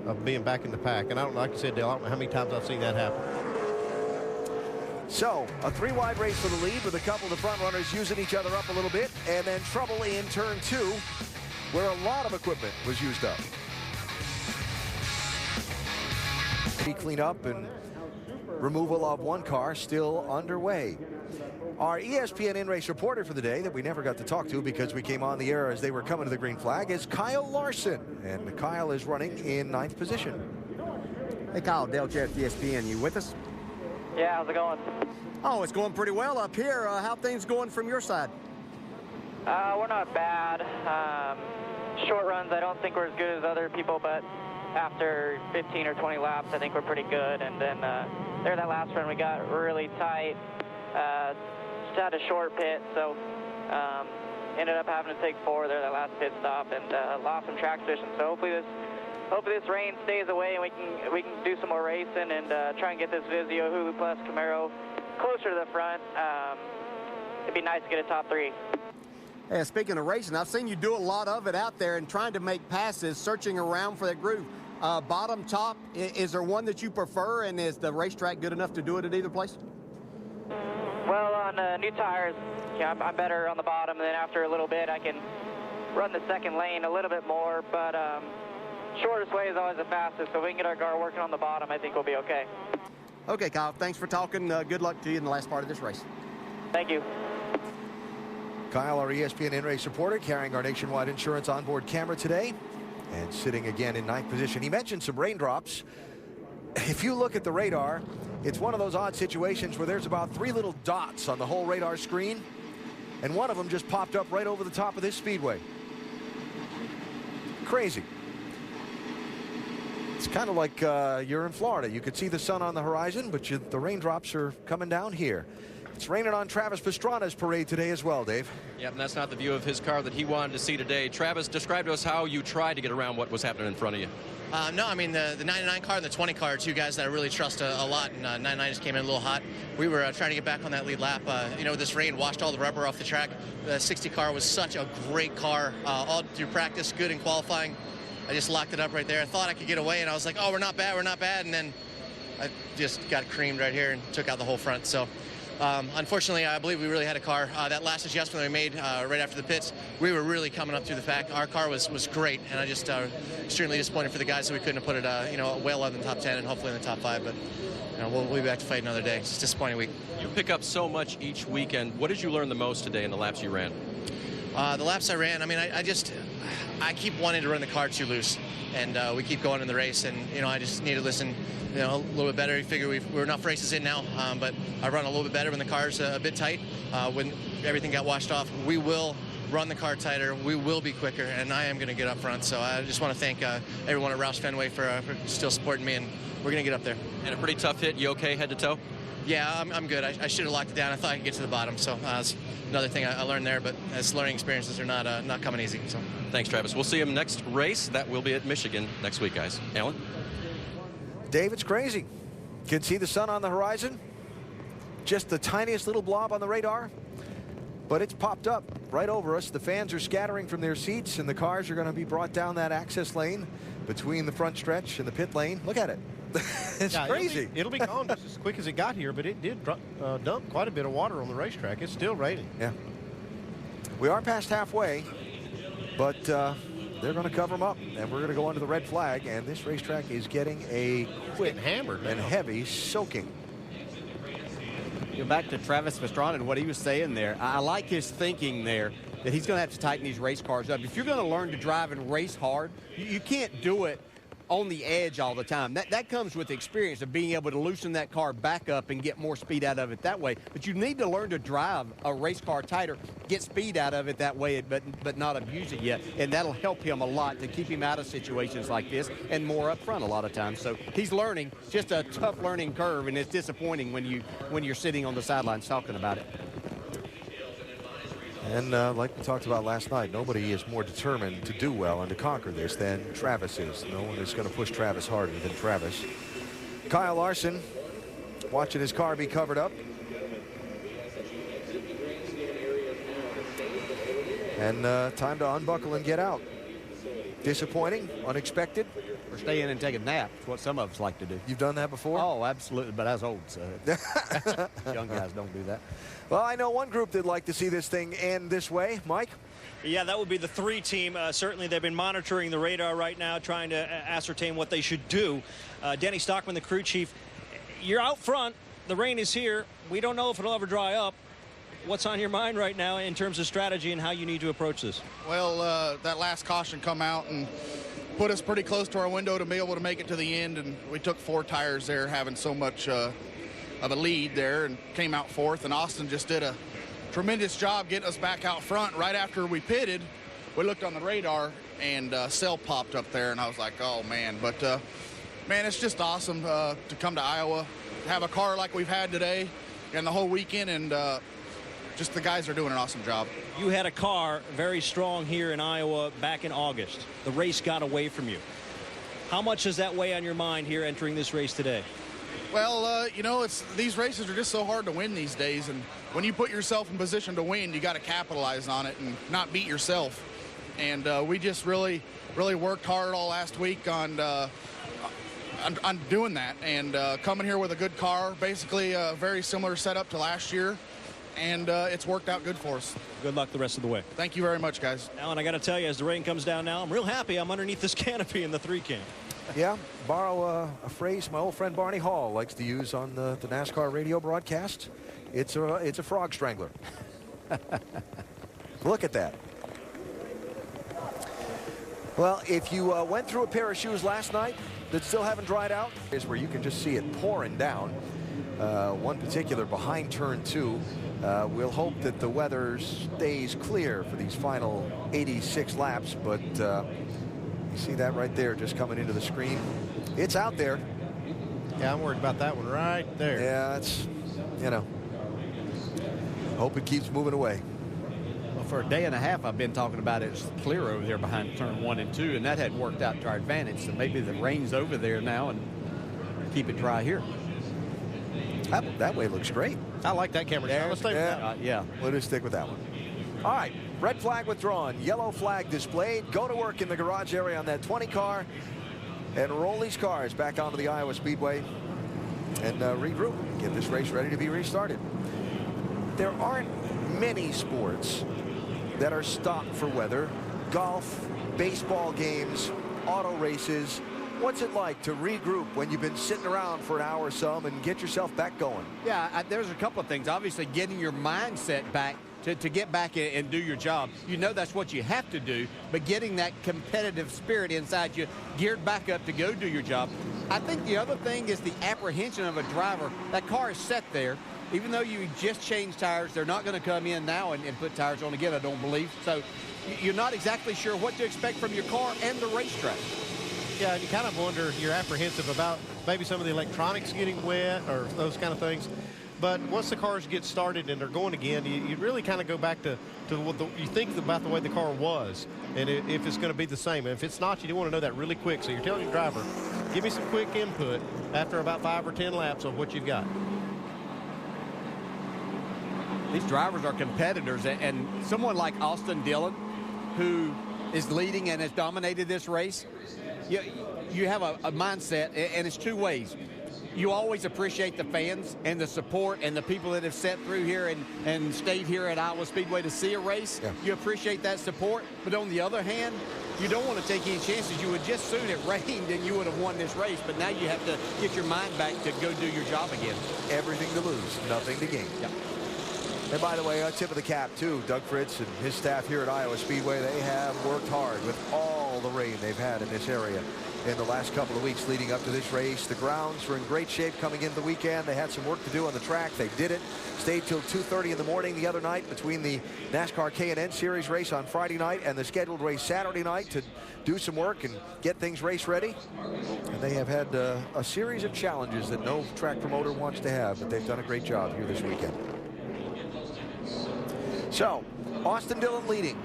of being back in the pack. And I don't know, like I said, Dale, I don't know how many times I've seen that happen. So a 3-wide race for the lead with a couple of the front runners using each other up a little bit, and then trouble in turn 2 where a lot of equipment was used up. Cleanup and removal of 1 car still underway. Our ESPN in-race reporter for the day that we never got to talk to because we came on the air as they were coming to the green flag is Kyle Larson, and Kyle is running in 9th position. Hey, Kyle, Dale Jarrett, ESPN, you with us? Yeah, how's it going? Oh, it's going pretty well up here. How things going from your side? We're not bad. Short runs, I don't think we're as good as other people, but after 15 or 20 laps, I think we're pretty good. And then there, that last run, we got really tight. Just had a short pit, so ended up having to take 4 there, that last pit stop, and lost some track position. So hopefully this rain stays away and we can do some more racing and try and get this Vizio Hulu Plus Camaro closer to the front. It'd be nice to get a top 3. Hey, speaking of racing, I've seen you do a lot of it out there and trying to make passes, searching around for that groove. Bottom, top, is there one that you prefer, and is the racetrack good enough to do it at either place? Well, on new tires, yeah, I'm better on the bottom, and then after a little bit I can run the second lane a little bit more, but shortest way is always the fastest, so if we can get our car working on the bottom, I think we'll be okay. Okay, Kyle, thanks for talking. Good luck to you in the last part of this race. Thank you. Kyle, our ESPN in-race reporter, carrying our nationwide insurance onboard camera today and sitting again in 9th position. He mentioned some raindrops. If you look at the radar, it's one of those odd situations where there's about 3 little dots on the whole radar screen, and one of them just popped up right over the top of this speedway. Crazy. It's kind of like you're in Florida. You could see the sun on the horizon, but the raindrops are coming down here. It's raining on Travis Pastrana's parade today as well, Dave. Yep, and that's not the view of his car that he wanted to see today. Travis, describe to us how you tried to get around what was happening in front of you. No, I mean, the 99 car and the 20 car are 2 guys that I really trust a lot, and 99 just came in a little hot. We were trying to get back on that lead lap. You know, this rain washed all the rubber off the track. The 60 car was such a great car, all through practice, good in qualifying. I just locked it up right there. I thought I could get away, and I was like, oh, we're not bad, and then I just got creamed right here and took out the whole front. So unfortunately, I believe we really had a car. That last adjustment we made right after the pits, we were really coming up through the pack. Our car was great, and I just extremely disappointed for the guys that we couldn't have put it, you know, well in the top 10 and hopefully in the top 5. But you know, we'll be back to fight another day. It's a disappointing week. You pick up so much each weekend. What did you learn the most today in the laps you ran? The laps I ran, I mean, I keep wanting to run the car too loose, and we keep going in the race, and you know, I just need to listen, you know, a little bit better. You figure we're enough races in now, but I run a little bit better when the car's a bit tight. When everything got washed off, we will run the car tighter, we will be quicker, and I am going to get up front. So I just want to thank everyone at Roush Fenway for still supporting me, and we're going to get up there. And a pretty tough hit. You okay head to toe? Yeah, I'm good. I should have locked it down. I thought I could get to the bottom. So that's another thing I learned there. But as learning experiences are not coming easy. So thanks, Travis. We'll see him next race. That will be at Michigan next week, guys. Alan? Dave, it's crazy. Can see the sun on the horizon. Just the tiniest little blob on the radar. But it's popped up right over us. The fans are scattering from their seats, and the cars are going to be brought down that access lane between the front stretch and the pit lane. Look at it. It's crazy. It'll be gone just as quick as it got here, but it did dump quite a bit of water on the racetrack. It's still raining. Yeah. We are past halfway, but they're going to cover them up, and we're going to go under the red flag, and this racetrack is getting a quick hammered and heavy soaking. Go back to Travis Pastrana and what he was saying there. I like his thinking there that he's going to have to tighten these race cars up. If you're going to learn to drive and race hard, you can't do it on the edge all the time. That comes with the experience of being able to loosen that car back up and get more speed out of it that way. But you need to learn to drive a race car tighter, get speed out of it that way, but not abuse it yet. And that'll help him a lot to keep him out of situations like this and more up front a lot of times. So he's learning, just a tough learning curve, and it's disappointing when you're sitting on the sidelines talking about it. And like we talked about last night, nobody is more determined to do well and to conquer this than Travis is. No one is going to push Travis harder than Travis. Kyle Larson watching his car be covered up. And time to unbuckle and get out. Disappointing, unexpected. Or stay in and take a nap. It's what some of us like to do. You've done that before? Oh, absolutely, but I was old, so young guys don't do that. Well, I know one group that'd like to see this thing end this way. Mike? Yeah, that would be the 3 team. Certainly, they've been monitoring the radar right now, trying to ascertain what they should do. Denny Stockman, the crew chief, you're out front. The rain is here. We don't know if it'll ever dry up. What's on your mind right now in terms of strategy and how you need to approach this? Well, that last caution come out and put us pretty close to our window to be able to make it to the end, and we took 4 tires there, having so much of a lead there, and came out 4th. And Austin just did a tremendous job getting us back out front. Right after we pitted, we looked on the radar, and cell popped up there, and I was like, oh man. But man, it's just awesome to come to Iowa, have a car like we've had today and the whole weekend, and just the guys are doing an awesome job. You had a car very strong here in Iowa back in August. The race got away from you. How much does that weigh on your mind here entering this race today? Well, you know, these races are just so hard to win these days, and when you put yourself in position to win, you got to capitalize on it and not beat yourself. And we just really worked hard all last week on doing that, and coming here with a good car, basically a very similar setup to last year. And it's worked out good for us. Good luck the rest of the way. Thank you very much, guys. Alan, I got to tell you, as the rain comes down now, I'm real happy I'm underneath this canopy in the 3 cam. Yeah, borrow a phrase my old friend Barney Hall likes to use on the NASCAR radio broadcast. It's a frog strangler. Look at that. Well, if you went through a pair of shoes last night that still haven't dried out, is where you can just see it pouring down. One particular behind turn 2. We'll hope that the weather stays clear for these final 86 laps, but you see that right there just coming into the screen. It's out there. Yeah, I'm worried about that one right there. Yeah, it's, you know, hope it keeps moving away. Well, for a day and a half, I've been talking about it's clear over there behind turn 1 and 2, and that hadn't worked out to our advantage. So maybe the rain's over there now and keep it dry here. That way looks great. I like that camera. Let's stay with that. Yeah. We'll just stick with that one. All right, red flag withdrawn, yellow flag displayed. Go to work in the garage area on that 20 car and roll these cars back onto the Iowa Speedway and regroup. Get this race ready to be restarted. There aren't many sports that are stopped for weather. Golf, baseball games, auto races. What's it like to regroup when you've been sitting around for an hour or so and get yourself back going? Yeah, there's a couple of things. Obviously, getting your mindset back to get back and do your job. You know that's what you have to do, but getting that competitive spirit inside you geared back up to go do your job. I think the other thing is the apprehension of a driver. That car is set there. Even though you just changed tires, they're not going to come in now and put tires on again, I don't believe. So you're not exactly sure what to expect from your car and the racetrack. Yeah, and you kind of wonder, you're apprehensive about maybe some of the electronics getting wet or those kind of things. But once the cars get started and they're going again, you really kind of go back to what you think about the way the car was and if it's going to be the same. And if it's not, you want to know that really quick. So you're telling your driver, Give me some quick input after about 5 or 10 laps of what you've got. These drivers are competitors, and someone like Austin Dillon, who is leading and has dominated this race, you have a mindset, and it's two ways. You always appreciate the fans and the support and the people that have sat through here and stayed here at Iowa Speedway to see a race. Yeah. You appreciate that support, but on the other hand, you don't want to take any chances. You would just soon it rained and you would have won this race, but now you have to get your mind back to go do your job again. Everything to lose, nothing to gain. Yeah. And by the way, a tip of the cap to Doug Fritz and his staff here at Iowa Speedway. They have worked hard with all the rain they've had in this area in the last couple of weeks leading up to this race. The grounds were in great shape coming into the weekend. They had some work to do on the track. They did it. Stayed till 2:30 in the morning the other night between the NASCAR K&N Series race on Friday night and the scheduled race Saturday night to do some work and get things race ready. And they have had a series of challenges that no track promoter wants to have, but they've done a great job here this weekend. So, Austin Dillon leading.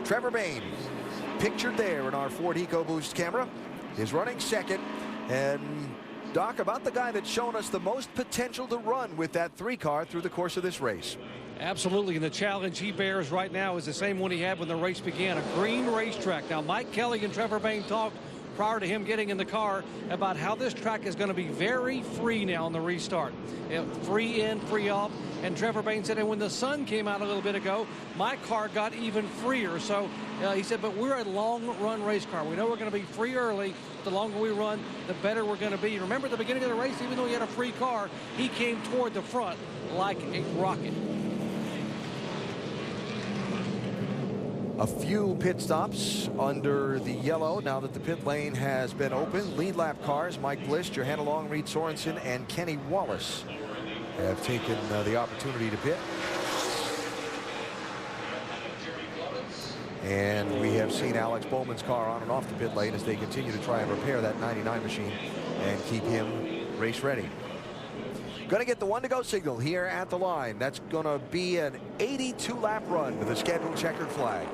Trevor Bayne, pictured there in our Ford EcoBoost camera, is running second. And Doc, about the guy that's shown us the most potential to run with that 3-car through the course of this race. Absolutely, and the challenge he bears right now is the same one he had when the race began, a green racetrack. Now, Mike Kelly and Trevor Bayne talked prior to him getting in the car about how this track is going to be very free now on the restart. Free in, free off. And Trevor Bayne said, and when the sun came out a little bit ago, my car got even freer. So he said, but we're a long-run race car. We know we're going to be free early. The longer we run, the better we're going to be. Remember, at the beginning of the race, even though he had a free car, he came toward the front like a rocket. A few pit stops under the yellow now that the pit lane has been open. Lead lap cars, Mike Bliss, Johanna Long, Reed Sorensen, and Kenny Wallace have taken the opportunity to pit. And we have seen Alex Bowman's car on and off the pit lane as they continue to try and repair that 99 machine and keep him race ready. Going to get the 1-to-go signal here at the line. That's going to be an 82-lap run with a scheduled checkered flag.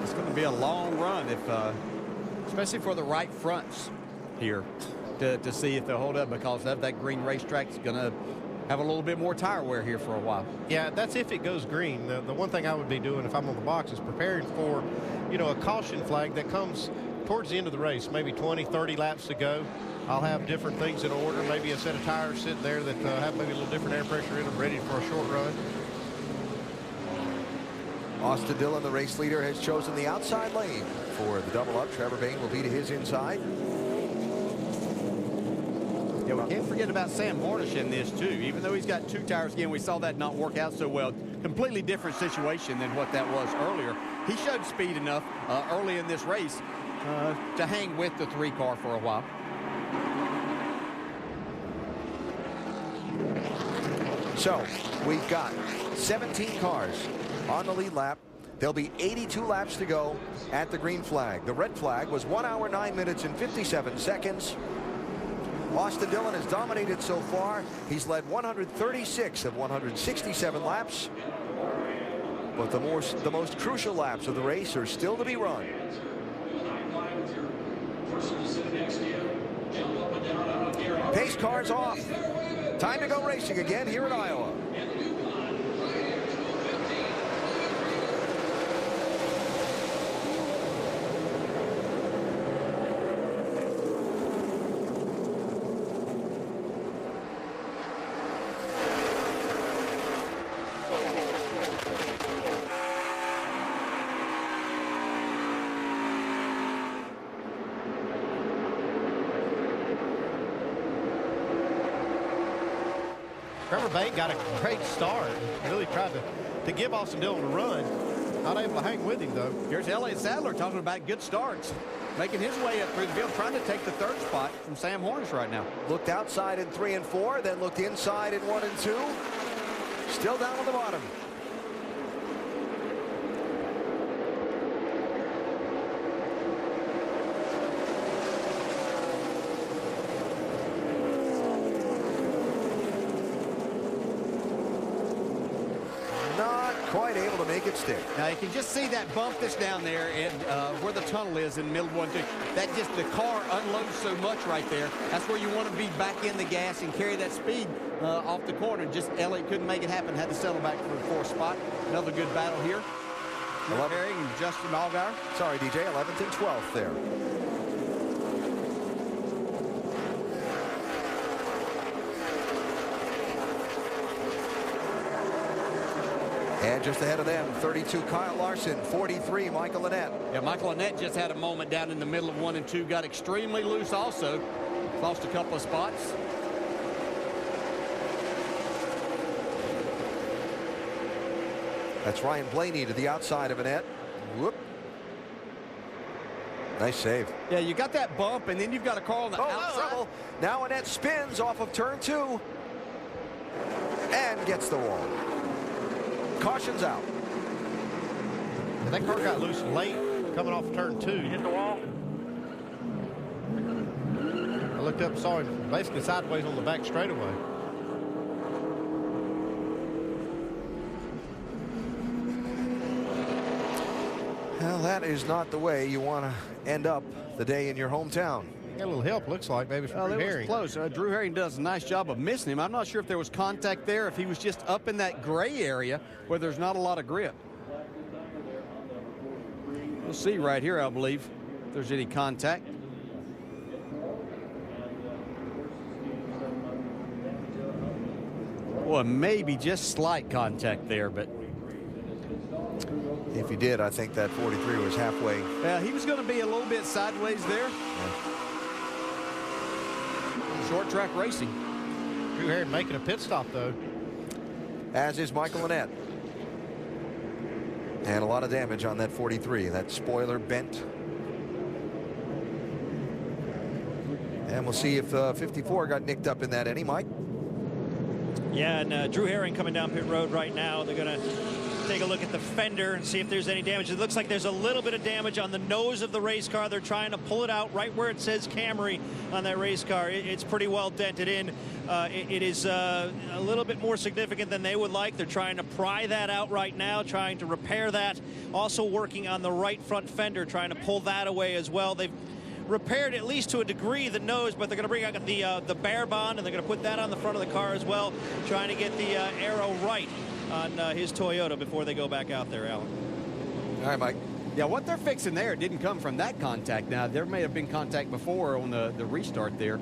It's going to be a long run, if, especially for the right fronts here, to see if they'll hold up, because of that green racetrack is going to have a little bit more tire wear here for a while. Yeah, that's if it goes green. The one thing I would be doing if I'm on the box is preparing for, you know, a caution flag that comes towards the end of the race, maybe 20, 30 laps to go. I'll have different things in order, maybe a set of tires sitting there that have maybe a little different air pressure in them, ready for a short run. Austin Dillon, the race leader, has chosen the outside lane for the double up. Trevor Bayne will be to his inside. Yeah, we can't forget about Sam Hornish in this, too. Even though he's got 2 tires again, we saw that not work out so well. Completely different situation than what that was earlier. He showed speed enough early in this race to hang with the 3-car for a while. So we've got 17 cars on the lead lap. There'll be 82 laps to go at the green flag. The red flag was 1 hour, 9 minutes, and 57 seconds. Austin Dillon has dominated so far. He's led 136 of 167 laps. But the most crucial laps of the race are still to be run. Pace cars off. Time to go racing again here in Iowa. Trevor Bayne got a great start. Really tried to give Austin Dillon a run. Not able to hang with him, though. Here's Elliott Sadler talking about good starts. Making his way up through the field, trying to take the 3rd spot from Sam Hornish right now. Looked outside in 3 and 4, then looked inside in 1 and 2. Still down on the bottom. Quite able to to make it stick. Now you can just see that bump that's down there and where the tunnel is in the middle of 1-2. That just, the car unloads so much right there. That's where you want to be back in the gas and carry that speed off the corner. Just Elliott couldn't make it happen. Had to settle back for the 4th spot. Another good battle here. Herring and Justin Allgaier. Sorry, DJ, 11th and 12th there. And just ahead of them, 32, Kyle Larson, 43, Michael Annett. Yeah, Michael Annett just had a moment down in the middle of 1 and 2. Got extremely loose also. Lost a couple of spots. That's Ryan Blaney to the outside of Annett. Whoop. Nice save. Yeah, you got that bump, and then you've got a car on the outside. Trouble. Now Annett spins off of turn 2 and gets the wall. Caution's out. And that car got loose late coming off turn 2. Hit the wall. I looked up and saw him basically sideways on the back straightaway. Well, that is not the way you want to end up the day in your hometown. Got a little help, looks like, maybe from Drew Herring. Close. Drew Herring does a nice job of missing him. I'm not sure if there was contact there, if he was just up in that gray area where there's not a lot of grip. We'll see right here, I believe, if there's any contact. Well, maybe just slight contact there, but if he did, I think that 43 was halfway. Yeah, he was going to be a little bit sideways there. Yeah. Short track racing. Drew Herring making a pit stop, though. As is Michael Annett. And a lot of damage on that 43. That spoiler bent. And we'll see if 54 got nicked up in that any, Mike. Yeah, and Drew Herring coming down pit road right now. They're going to take a look at the fender and see if there's any damage. It looks like there's a little bit of damage on the nose of the race car. They're trying to pull it out right where it says Camry on that race car. It's pretty well dented in. It is a little bit more significant than they would like. They're trying to pry that out right now, trying to repair that. Also working on the right front fender, trying to pull that away as well. They've repaired at least to a degree the nose, but they're going to bring out the bare bond, and they're going to put that on the front of the car as well, trying to get the aero right on his Toyota before they go back out there, Alan. All right, Mike. Yeah, what they're fixing there didn't come from that contact. Now, there may have been contact before on the restart there.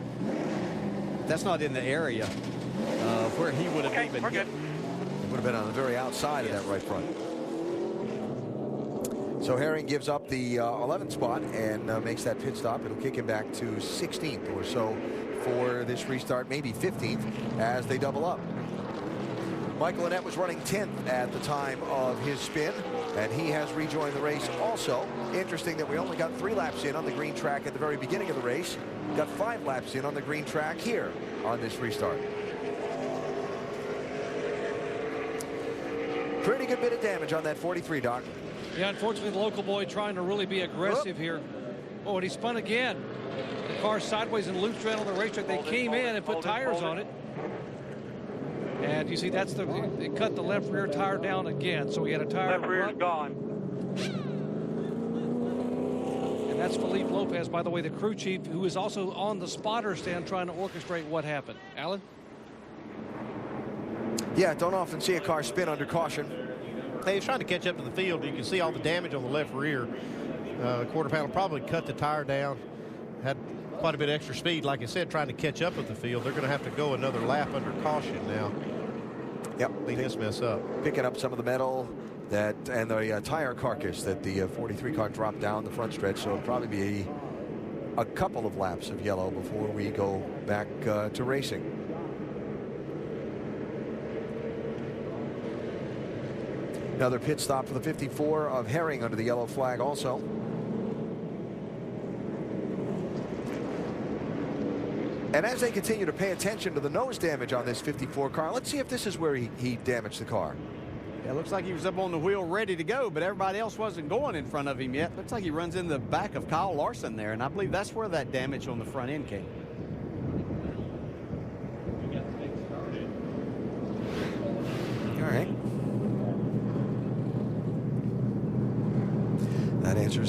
That's not in the area where he would have even hit. It would have been on the very outside of that right front. So Herring gives up the 11th spot and makes that pit stop. It'll kick him back to 16th or so for this restart, maybe 15th as they double up. Michael Annett was running 10th at the time of his spin, and he has rejoined the race also. Interesting that we only got 3 laps in on the green track at the very beginning of the race. Got 5 laps in on the green track here on this restart. Pretty good bit of damage on that 43, Doc. Yeah, unfortunately, the local boy trying to really be aggressive here. Oh, and he spun again. The car sideways and loose ran on the racetrack. They came in and put tires on it. And you see, that's they cut the left rear tire down again. So he had a tire. Left rear's gone. And that's Felipe Lopez, by the way, the crew chief, who is also on the spotter stand trying to orchestrate what happened. Alan? Yeah, don't often see a car spin under caution. Hey, he's trying to catch up to the field. You can see all the damage on the left rear. Quarter panel probably cut the tire down. Had quite a bit of extra speed. Like I said, trying to catch up with the field. They're going to have to go another lap under caution now. Yep. Clean this mess up. Picking up some of the metal that and the tire carcass that the 43 car dropped down the front stretch. So it'll probably be a couple of laps of yellow before we go back to racing. Another pit stop for the 54 of Herring under the yellow flag also. And as they continue to pay attention to the nose damage on this 54 car, let's see if this is where he damaged the car. Yeah, it looks like he was up on the wheel ready to go, but everybody else wasn't going in front of him yet. Looks like he runs in the back of Kyle Larson there, and I believe that's where that damage on the front end came. All right.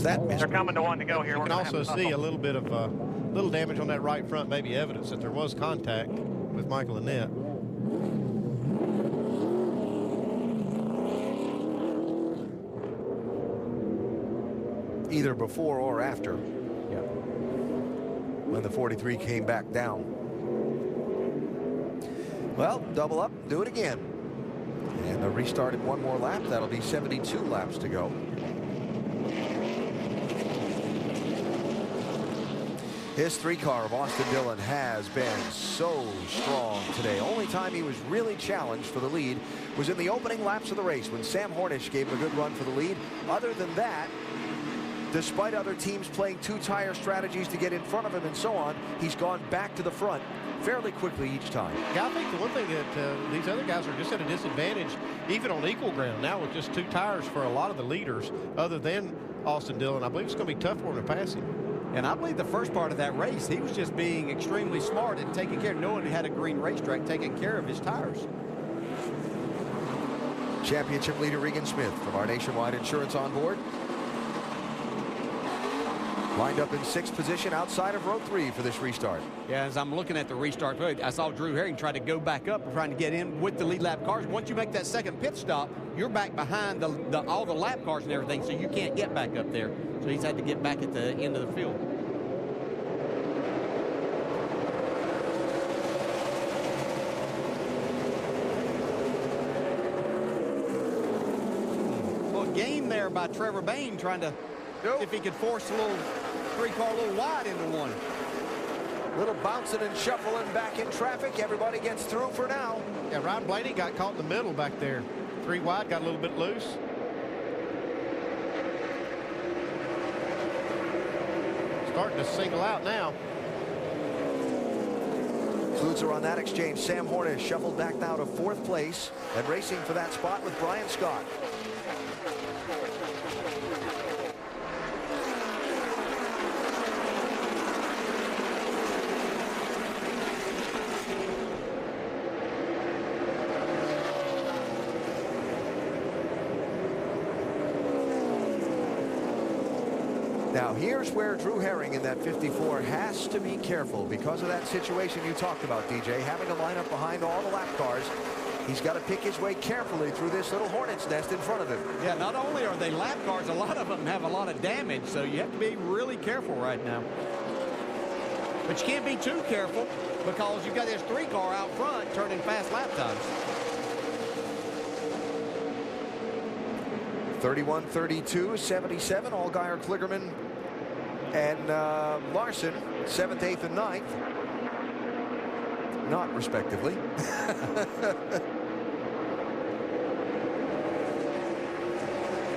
that missed. They're coming to one to go here. You can also see a little bit of little damage on that right front, maybe evidence that there was contact with Michael Annette. Either before or after. Yeah. When the 43 came back down. Well, double up, do it again. And a restart at one more lap. That'll be 72 laps to go. His 3-car of Austin Dillon has been so strong today. Only time he was really challenged for the lead was in the opening laps of the race when Sam Hornish gave him a good run for the lead. Other than that, despite other teams playing 2-tire strategies to get in front of him and so on, he's gone back to the front fairly quickly each time. Yeah, I think the one thing that these other guys are just at a disadvantage, even on equal ground now with just 2 tires for a lot of the leaders other than Austin Dillon. I believe it's going to be tough for him to pass him. And I believe the first part of that race, he was just being extremely smart and taking care, knowing he had a green racetrack, taking care of his tires. Championship leader Regan Smith from our Nationwide Insurance on board. Lined up in 6th position outside of row 3 for this restart. Yeah, as I'm looking at the restart, I saw Drew Herring try to go back up and trying to get in with the lead lap cars. Once you make that second pit stop, you're back behind all the lap cars and everything, so you can't get back up there. So he's had to get back at the end of the field. Well, gain there by Trevor Bain trying to, if he could force a little 3-car a little wide into one. Little bouncing and shuffling back in traffic. Everybody gets through for now. Yeah, Ryan Blaney got caught in the middle back there. 3 wide, got a little bit loose. Starting to single out now. Klutzer on that exchange. Sam Hornish shuffled back now to 4th place and racing for that spot with Brian Scott. Now, here's where Drew Herring in that 54 has to be careful because of that situation you talked about, DJ, having to line up behind all the lap cars. He's got to pick his way carefully through this little hornet's nest in front of him. Yeah, not only are they lap cars, a lot of them have a lot of damage, so you have to be really careful right now. But you can't be too careful because you've got this 3-car out front turning fast lap times. 31, 32, 77, Allgaier, Kligerman, and Larson, 7th, 8th, and 9th. Not respectively.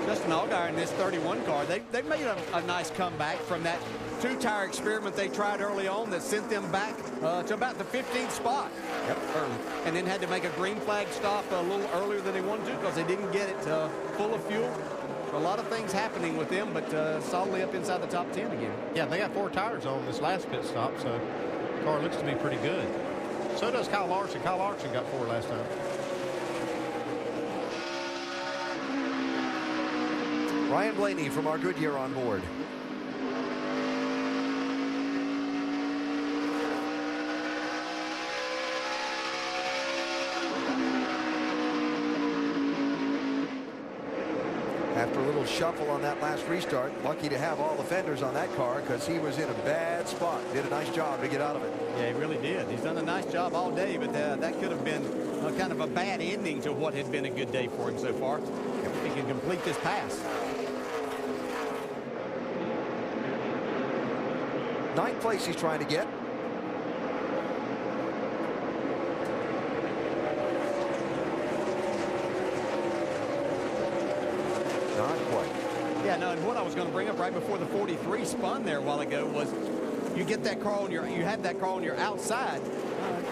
Justin Allgaier in this 31 car, they made a nice comeback from that 2-tire experiment they tried early on that sent them back to about the 15th spot. Yep. Early. And then had to make a green flag stop a little earlier than they wanted to because they didn't get it full of fuel. So a lot of things happening with them, but solidly up inside the top 10 again. Yeah, they got 4 tires on this last pit stop, so the car looks to be pretty good. So does Kyle Larson. Kyle Larson got 4 last time. Ryan Blaney from our Goodyear on board. After a little shuffle on that last restart, lucky to have all the fenders on that car because he was in a bad spot. Did a nice job to get out of it. Yeah, he really did. He's done a nice job all day, but that could have been kind of a bad ending to what had been a good day for him so far. If he can complete this pass. 9th place he's trying to get. Not quite. Yeah, no, and what I was going to bring up right before the 43 spun there a while ago was you get that car on you have that car on your outside.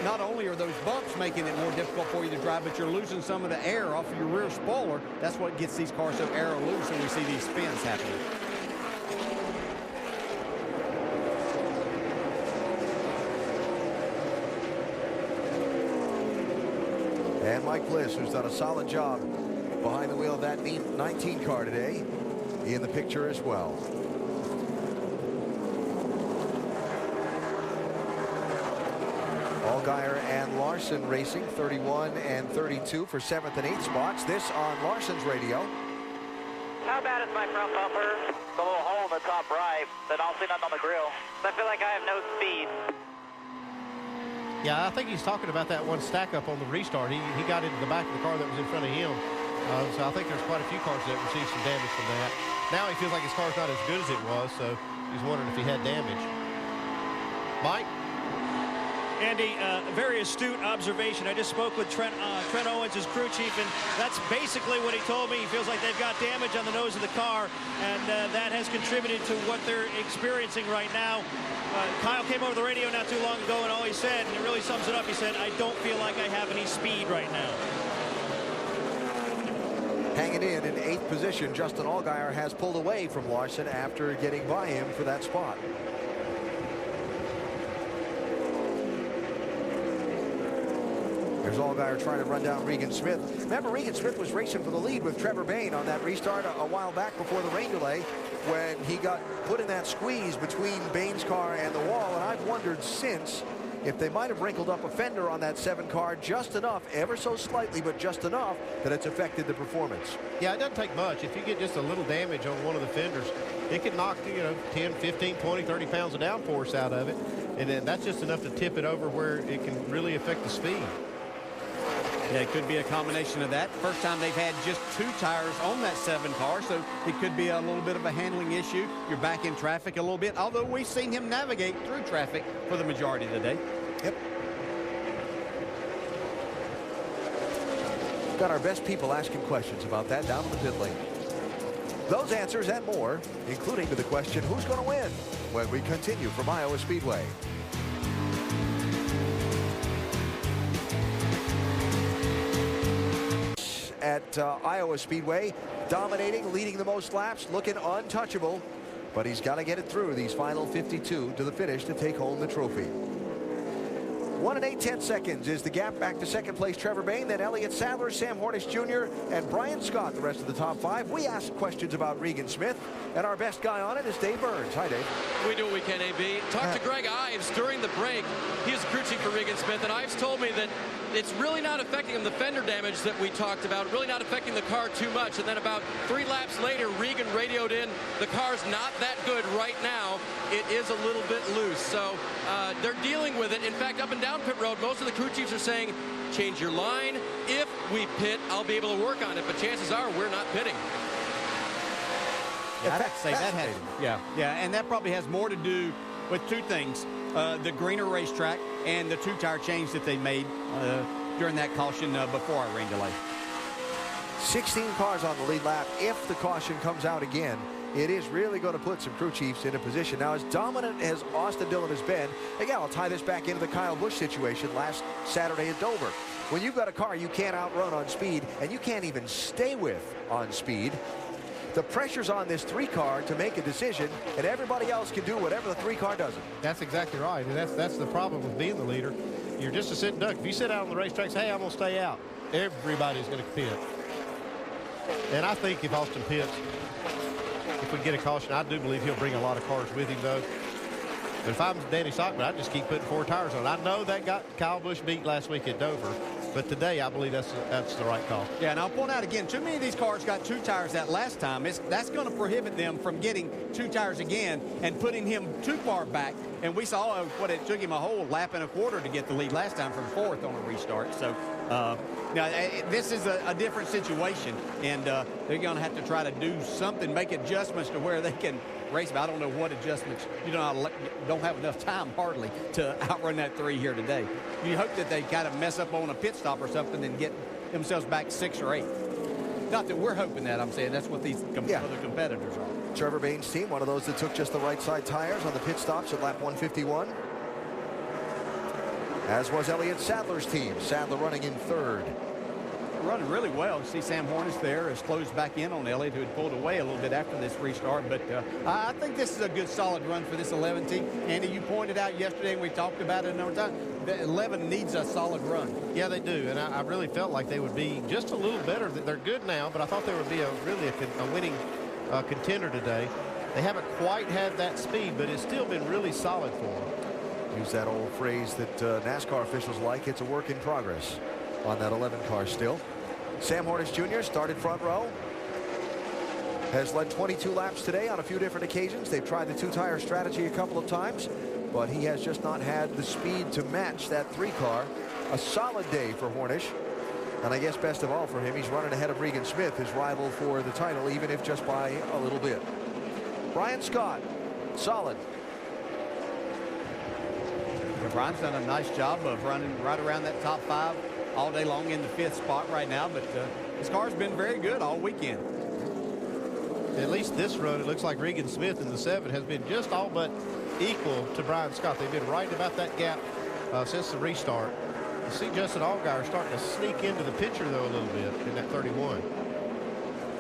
Not only are those bumps making it more difficult for you to drive, but you're losing some of the air off of your rear spoiler. That's what gets these cars so aero loose when we see these spins happening. And Mike Bliss, who's done a solid job behind the wheel of that 19 car today, in the picture as well. Allgaier and Larson racing 31 and 32 for 7th and 8th spots. This on Larson's radio. How bad is my front bumper? The little hole in the top right, but I don't see nothing on the grill. I feel like I have no speed. Yeah, I think he's talking about that one stack up on the restart. He got into the back of the car that was in front of him. So I think there's quite a few cars that received some damage from that. Now he feels like his car's not as good as it was, so he's wondering if he had damage. Mike? Andy, very astute observation. I just spoke with Trent Owens, his crew chief, and that's basically what he told me. He feels like they've got damage on the nose of the car, and that has contributed to what they're experiencing right now. Kyle came over the radio not too long ago, and all he said, and it really sums it up, he said, I don't feel like I have any speed right now. Hanging in 8th position, Justin Allgaier has pulled away from Larson after getting by him for that spot. There's Allgaier trying to run down Regan Smith. Remember, Regan Smith was racing for the lead with Trevor Bayne on that restart a while back before the rain delay when he got put in that squeeze between Bayne's car and the wall. And I've wondered since if they might have wrinkled up a fender on that 7 car just enough, ever so slightly, but just enough that it's affected the performance. Yeah, it doesn't take much. If you get just a little damage on one of the fenders, it can knock, 10, 15, 20, 30 pounds of downforce out of it. And then that's just enough to tip it over where it can really affect the speed. Yeah, it could be a combination of that. First time they've had just 2 tires on that 7 car, so it could be a little bit of a handling issue. You're back in traffic a little bit, although we've seen him navigate through traffic for the majority of the day. Yep. Got our best people asking questions about that down in the pit lane. Those answers and more, including to the question, who's going to win, when we continue from Iowa Speedway. At Iowa Speedway, dominating, leading the most laps, looking untouchable, but he's got to get it through these final 52 to the finish to take home the trophy. 1 8/10 seconds is the gap back to second place Trevor Bayne, then Elliott Sadler, Sam Hornish Jr., and Brian Scott, the rest of the top 5. We ask questions about Regan Smith, and our best guy on it is Dave Burns. Hi, Dave. We do what we can, AB. Talked to Greg Ives during the break. He is the crew chief for Regan Smith, and Ives told me that it's really not affecting him, the fender damage that we talked about, really not affecting the car too much. And then about 3 laps later, Regan radioed in, the car's not that good right now. It is a little bit loose. So they're dealing with it. In fact, up and down pit road, most of the crew chiefs are saying, change your line. If we pit, I'll be able to work on it. But chances are we're not pitting. Yeah, I'd have to say that has, yeah, and that probably has more to do with 2 things. The greener racetrack and the 2-tire change that they made during that caution before our rain delay. 16 cars on the lead lap. If the caution comes out again, it is really going to put some crew chiefs in a position. Now, as dominant as Austin Dillon has been, again, I'll tie this back into the Kyle Busch situation last Saturday at Dover. When you've got a car you can't outrun on speed, and you can't even stay with on speed, the pressure's on this 3 car to make a decision, and everybody else can do whatever the 3 car doesn't. That's exactly right, and that's the problem with being the leader. You're just a sitting duck. If you sit out on the racetrack, say, hey, I'm going to stay out, everybody's going to pit. And I think if Austin pits, if we get a caution, I do believe he'll bring a lot of cars with him, though. But if I'm Danny Stockman, I'd just keep putting 4 tires on. I know that got Kyle Busch beat last week at Dover, but today I believe that's the right call. Yeah, and I'll point out again, too many of these cars got 2 tires that last time. That's going to prohibit them from getting 2 tires again and putting him too far back. And we saw what it took him a whole lap and a quarter to get the lead last time from 4th on a restart. So now this is a different situation, and they're going to have to try to do something, make adjustments to where they can race. But I don't know what adjustments. You don't have enough time hardly to outrun that 3 here today. You hope that they kind of mess up on a pit stop or something and get themselves back 6 or 8. Not that we're hoping that. I'm saying that's what these other competitors are. Trevor Bayne's team, one of those that took just the right side tires on the pit stops at lap 151. As was Elliott Sadler's team. Sadler running in 3rd. Running really well. You see Sam Hornish there has closed back in on Elliott, who had pulled away a little bit after this restart. But I think this is a good, solid run for this 11 team. Andy, you pointed out yesterday, and we talked about it a number of times, the 11 needs a solid run. Yeah, they do. And I really felt like they would be just a little better. They're good now, but I thought they would be really a winning contender today. They haven't quite had that speed, but it's still been really solid for them. Use that old phrase that NASCAR officials like. It's a work in progress on that 11 car still. Sam Hornish Jr. started front row. Has led 22 laps today on a few different occasions. They've tried the two-tire strategy a couple of times, but he has just not had the speed to match that 3 car. A solid day for Hornish. And I guess best of all for him, he's running ahead of Regan Smith, his rival for the title, even if just by a little bit. Brian Scott, solid. Brian's done a nice job of running right around that top 5 all day long in the 5th spot right now, but his car's been very good all weekend. At least this run, it looks like Regan Smith in the 7 has been just all but equal to Brian Scott. They've been right about that gap since the restart. You see Justin Allgaier starting to sneak into the picture, though, a little bit in that 31.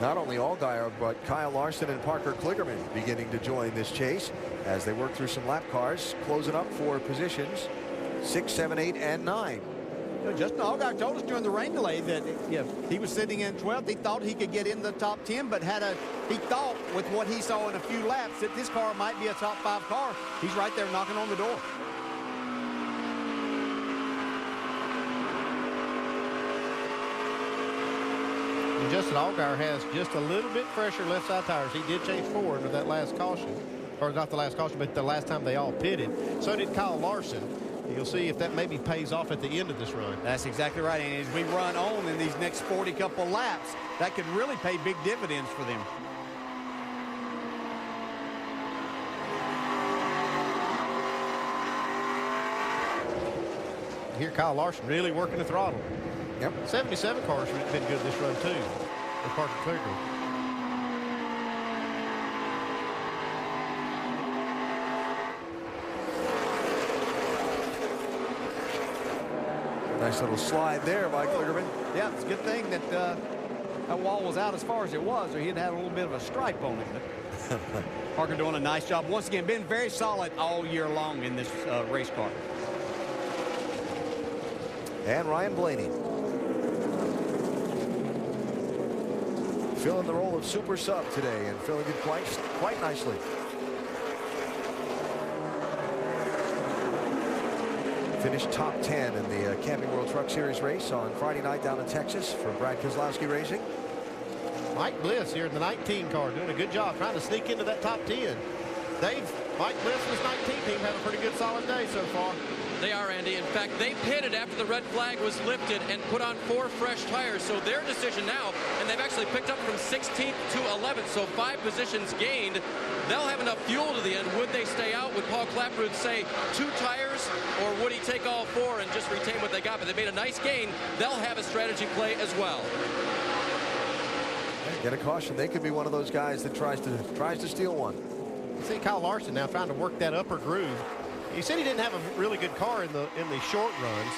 Not only Allgaier, but Kyle Larson and Parker Kligerman beginning to join this chase as they work through some lap cars, closing up for positions 6, 7, 8, and 9. You know, Justin Allgaier told us during the rain delay that he was sitting in 12th. He thought he could get in the top 10, but he thought with what he saw in a few laps that this car might be a top 5 car. He's right there knocking on the door. And Justin Allgaier has just a little bit fresher left side tires. He did change forward with that last caution, or not the last caution, but the last time they all pitted. So did Kyle Larson. You'll see if that maybe pays off at the end of this run. That's exactly right. And as we run on in these next 40 couple laps, that could really pay big dividends for them. Here Kyle Larson really working the throttle. Yep. 77 cars have been good this run too with Parker Kligerman. Nice little slide there by Kligerman. Yeah, it's a good thing that that wall was out as far as it was, or he'd had a little bit of a stripe on it. But Parker doing a nice job. Once again, been very solid all year long in this race car. And Ryan Blaney filling the role of super sub today and filling it quite nicely. Finished top 10 in the Camping World Truck Series race on Friday night down in Texas for Brad Keselowski Racing. Mike Bliss here in the 19 car doing a good job trying to sneak into that top 10. Mike Bliss and his 19 team had a pretty good solid day so far. They are, Andy. In fact, they pitted after the red flag was lifted and put on 4 fresh tires. So their decision now, and they've actually picked up from 16th to 11th, so 5 positions gained. They'll have enough fuel to the end. Would they stay out? Would Paul Clapperud say 2 tires, or would he take all 4 and just retain what they got? But they made a nice gain. They'll have a strategy play as well. Get a caution. They could be one of those guys that tries to steal one. You see Kyle Larson now trying to work that upper groove. He said he didn't have a really good car in the short runs,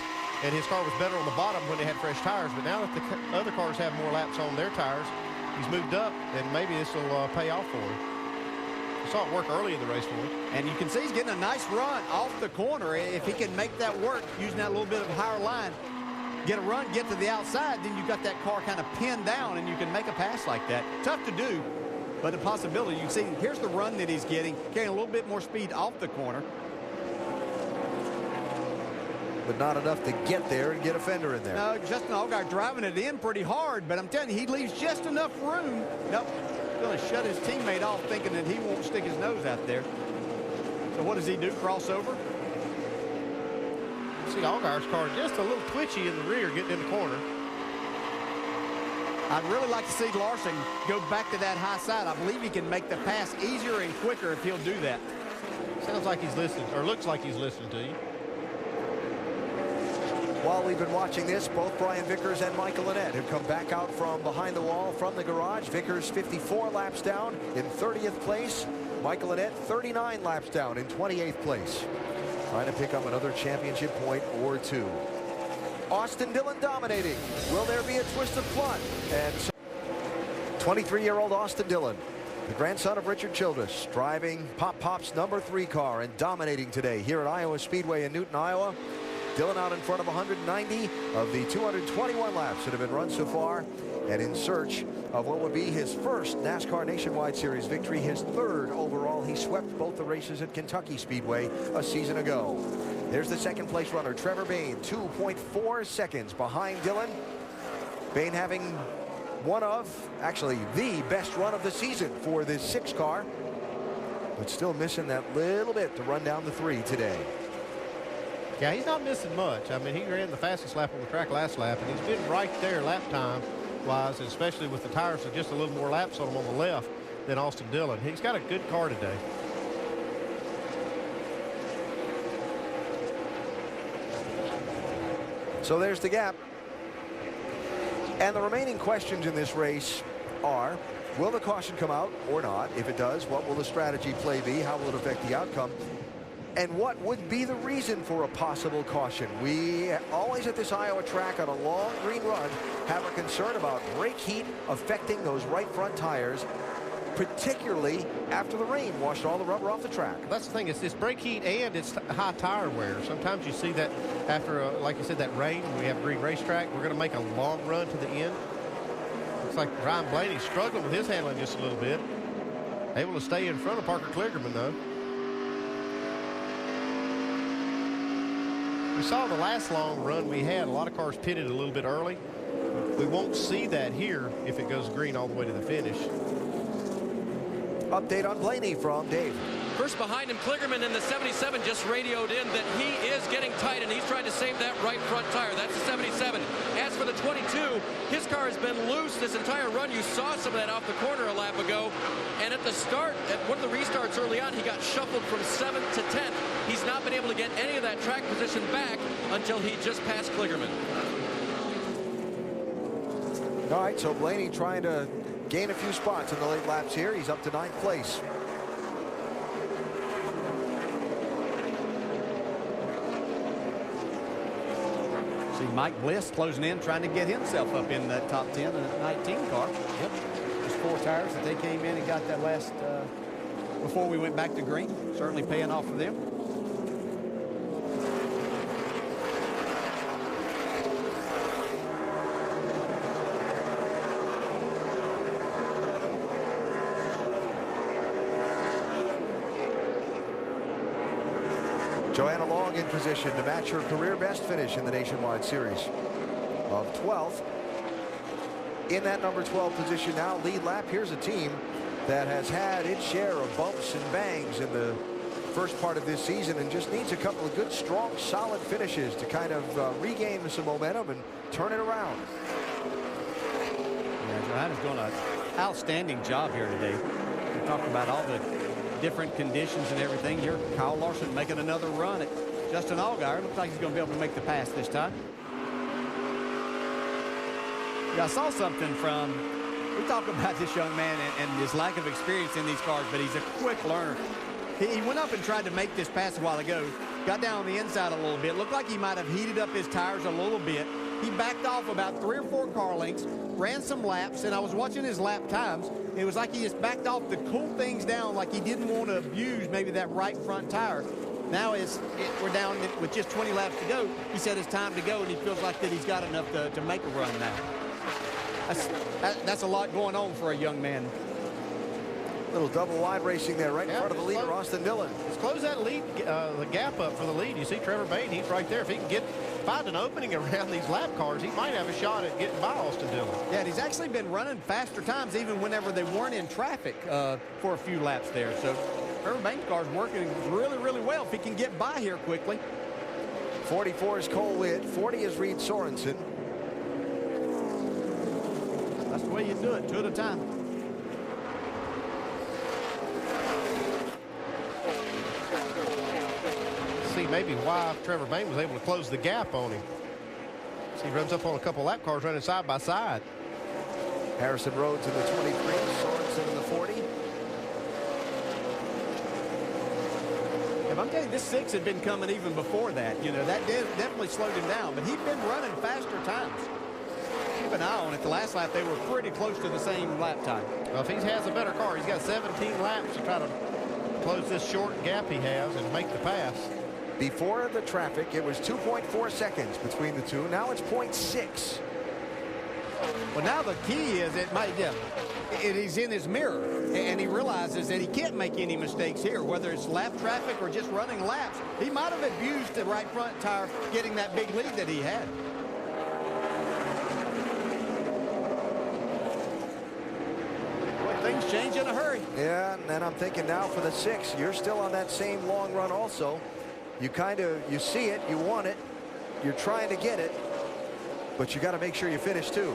and his car was better on the bottom when they had fresh tires. But now that the other cars have more laps on their tires, he's moved up, and maybe this will pay off for him. I saw it work early in the race for him. And you can see he's getting a nice run off the corner. If he can make that work using that little bit of a higher line, get a run, get to the outside, then you've got that car kind of pinned down, and you can make a pass like that. Tough to do, but a possibility. You can see here's the run that he's getting, carrying a little bit more speed off the corner. But not enough to get there and get a fender in there. No, Justin Allgaier driving it in pretty hard, but I'm telling you, he leaves just enough room. Nope, going to shut his teammate off thinking that he won't stick his nose out there. So what does he do, crossover? See Allgaier's car just a little twitchy in the rear getting in the corner. I'd really like to see Larson go back to that high side. I believe he can make the pass easier and quicker if he'll do that. Sounds like he's listening, or looks like he's listening to you. While we've been watching this, both Brian Vickers and Michael Annett have come back out from behind the wall from the garage. Vickers 54 laps down in 30th place. Michael Annett 39 laps down in 28th place. Trying to pick up another championship point or 2. Austin Dillon dominating. Will there be a twist of plot? And 23-year-old Austin Dillon, the grandson of Richard Childress, driving Pop Pop's #3 car and dominating today here at Iowa Speedway in Newton, Iowa. Dillon out in front of 190 of the 221 laps that have been run so far, and in search of what would be his first NASCAR Nationwide Series victory, his third overall. He swept both the races at Kentucky Speedway a season ago. There's the second place runner, Trevor Bayne, 2.4 seconds behind Dillon. Bayne having one of, actually the best run of the season for this 6 car, but still missing that little bit to run down the 3 today. Yeah, he's not missing much. I mean, he ran the fastest lap on the track last lap, and he's been right there lap time wise, especially with the tires with just a little more laps on him on the left than Austin Dillon. He's got a good car today. So there's the gap. And the remaining questions in this race are, will the caution come out or not? If it does, what will the strategy play be? How will it affect the outcome? And what would be the reason for a possible caution? We always at this Iowa track on a long green run have a concern about brake heat affecting those right front tires, particularly after the rain washed all the rubber off the track. That's the thing, it's this brake heat and it's high tire wear. Sometimes you see that after, like you said, that rain, we have a green racetrack, we're going to make a long run to the end. Looks like Ryan Blaney's struggling with his handling just a little bit. Able to stay in front of Parker Kligerman, though. We saw the last long run we had, a lot of cars pitted a little bit early. We won't see that here if it goes green all the way to the finish. Update on Blaney from Dave. First behind him, Kligerman in the 77 just radioed in that he is getting tight, and he's trying to save that right front tire. That's the 77. As for the 22, his car has been loose this entire run. You saw some of that off the corner a lap ago. And at the start, at one of the restarts early on, he got shuffled from 7th to 10th. He's not been able to get any of that track position back until he just passed Kligerman. All right, so Blaney trying to gain a few spots in the late laps here. He's up to 9th place. See Mike Bliss closing in, trying to get himself up in that top 10 in that 19 car. Yep. There's 4 tires that they came in and got that last before we went back to green. Certainly paying off for them. Joanna Long in position to match her career best finish in the Nationwide Series of 12th. In that number 12 position now, lead lap. Here's a team that has had its share of bumps and bangs in the first part of this season and just needs a couple of good, strong, solid finishes to kind of regain some momentum and turn it around. Yeah, Joanna's doing an outstanding job here today. We talked about all the different conditions and everything. Here, Kyle Larson making another run at Justin Allgaier. Looks like he's going to be able to make the pass this time. Yeah, I saw something from, we talk about this young man and his lack of experience in these cars, but he's a quick learner. He went up and tried to make this pass a while ago, got down on the inside a little bit. Looked like he might have heated up his tires a little bit. He backed off about 3 or 4 car lengths, ran some laps, and I was watching his lap times. It was like he just backed off to cool things down, like he didn't want to abuse maybe that right front tire. Now we're down with just 20 laps to go. He said it's time to go, and he feels like that he's got enough to make a run now. That's a lot going on for a young man. Little double wide racing there right in front of the leader, Austin Dillon. Let's close that lead, the gap up for the lead. You see Trevor Bayne, he's right there. If he can find an opening around these lap cars, he might have a shot at getting by Austin Dillon. Yeah, and he's actually been running faster times even whenever they weren't in traffic for a few laps there. So Trevor Bayne's car's working really, really well if he can get by here quickly. 44 is Cole Witt. 40 is Reed Sorensen. That's the way you do it, 2 at a time. See maybe why Trevor Bayne was able to close the gap on him. See, he runs up on a couple lap cars running side by side. Harrison Rhodes in the 23, Sorensen in the 40. If I'm telling you, this 6 had been coming even before that. You know, that definitely slowed him down, but he'd been running faster times. Keep an eye on it. The last lap, they were pretty close to the same lap time. Well, if he has a better car, he's got 17 laps to try to close this short gap he has and make the pass. Before the traffic, it was 2.4 seconds between the two. Now it's 0.6. Well, now the key is he's in his mirror, and he realizes that he can't make any mistakes here, whether it's lap traffic or just running laps. He might have abused the right front tire getting that big lead that he had. Well, things change in a hurry. Yeah, and I'm thinking now for the 6, you're still on that same long run also. You see it, you want it, you're trying to get it, but you got to make sure you finish too.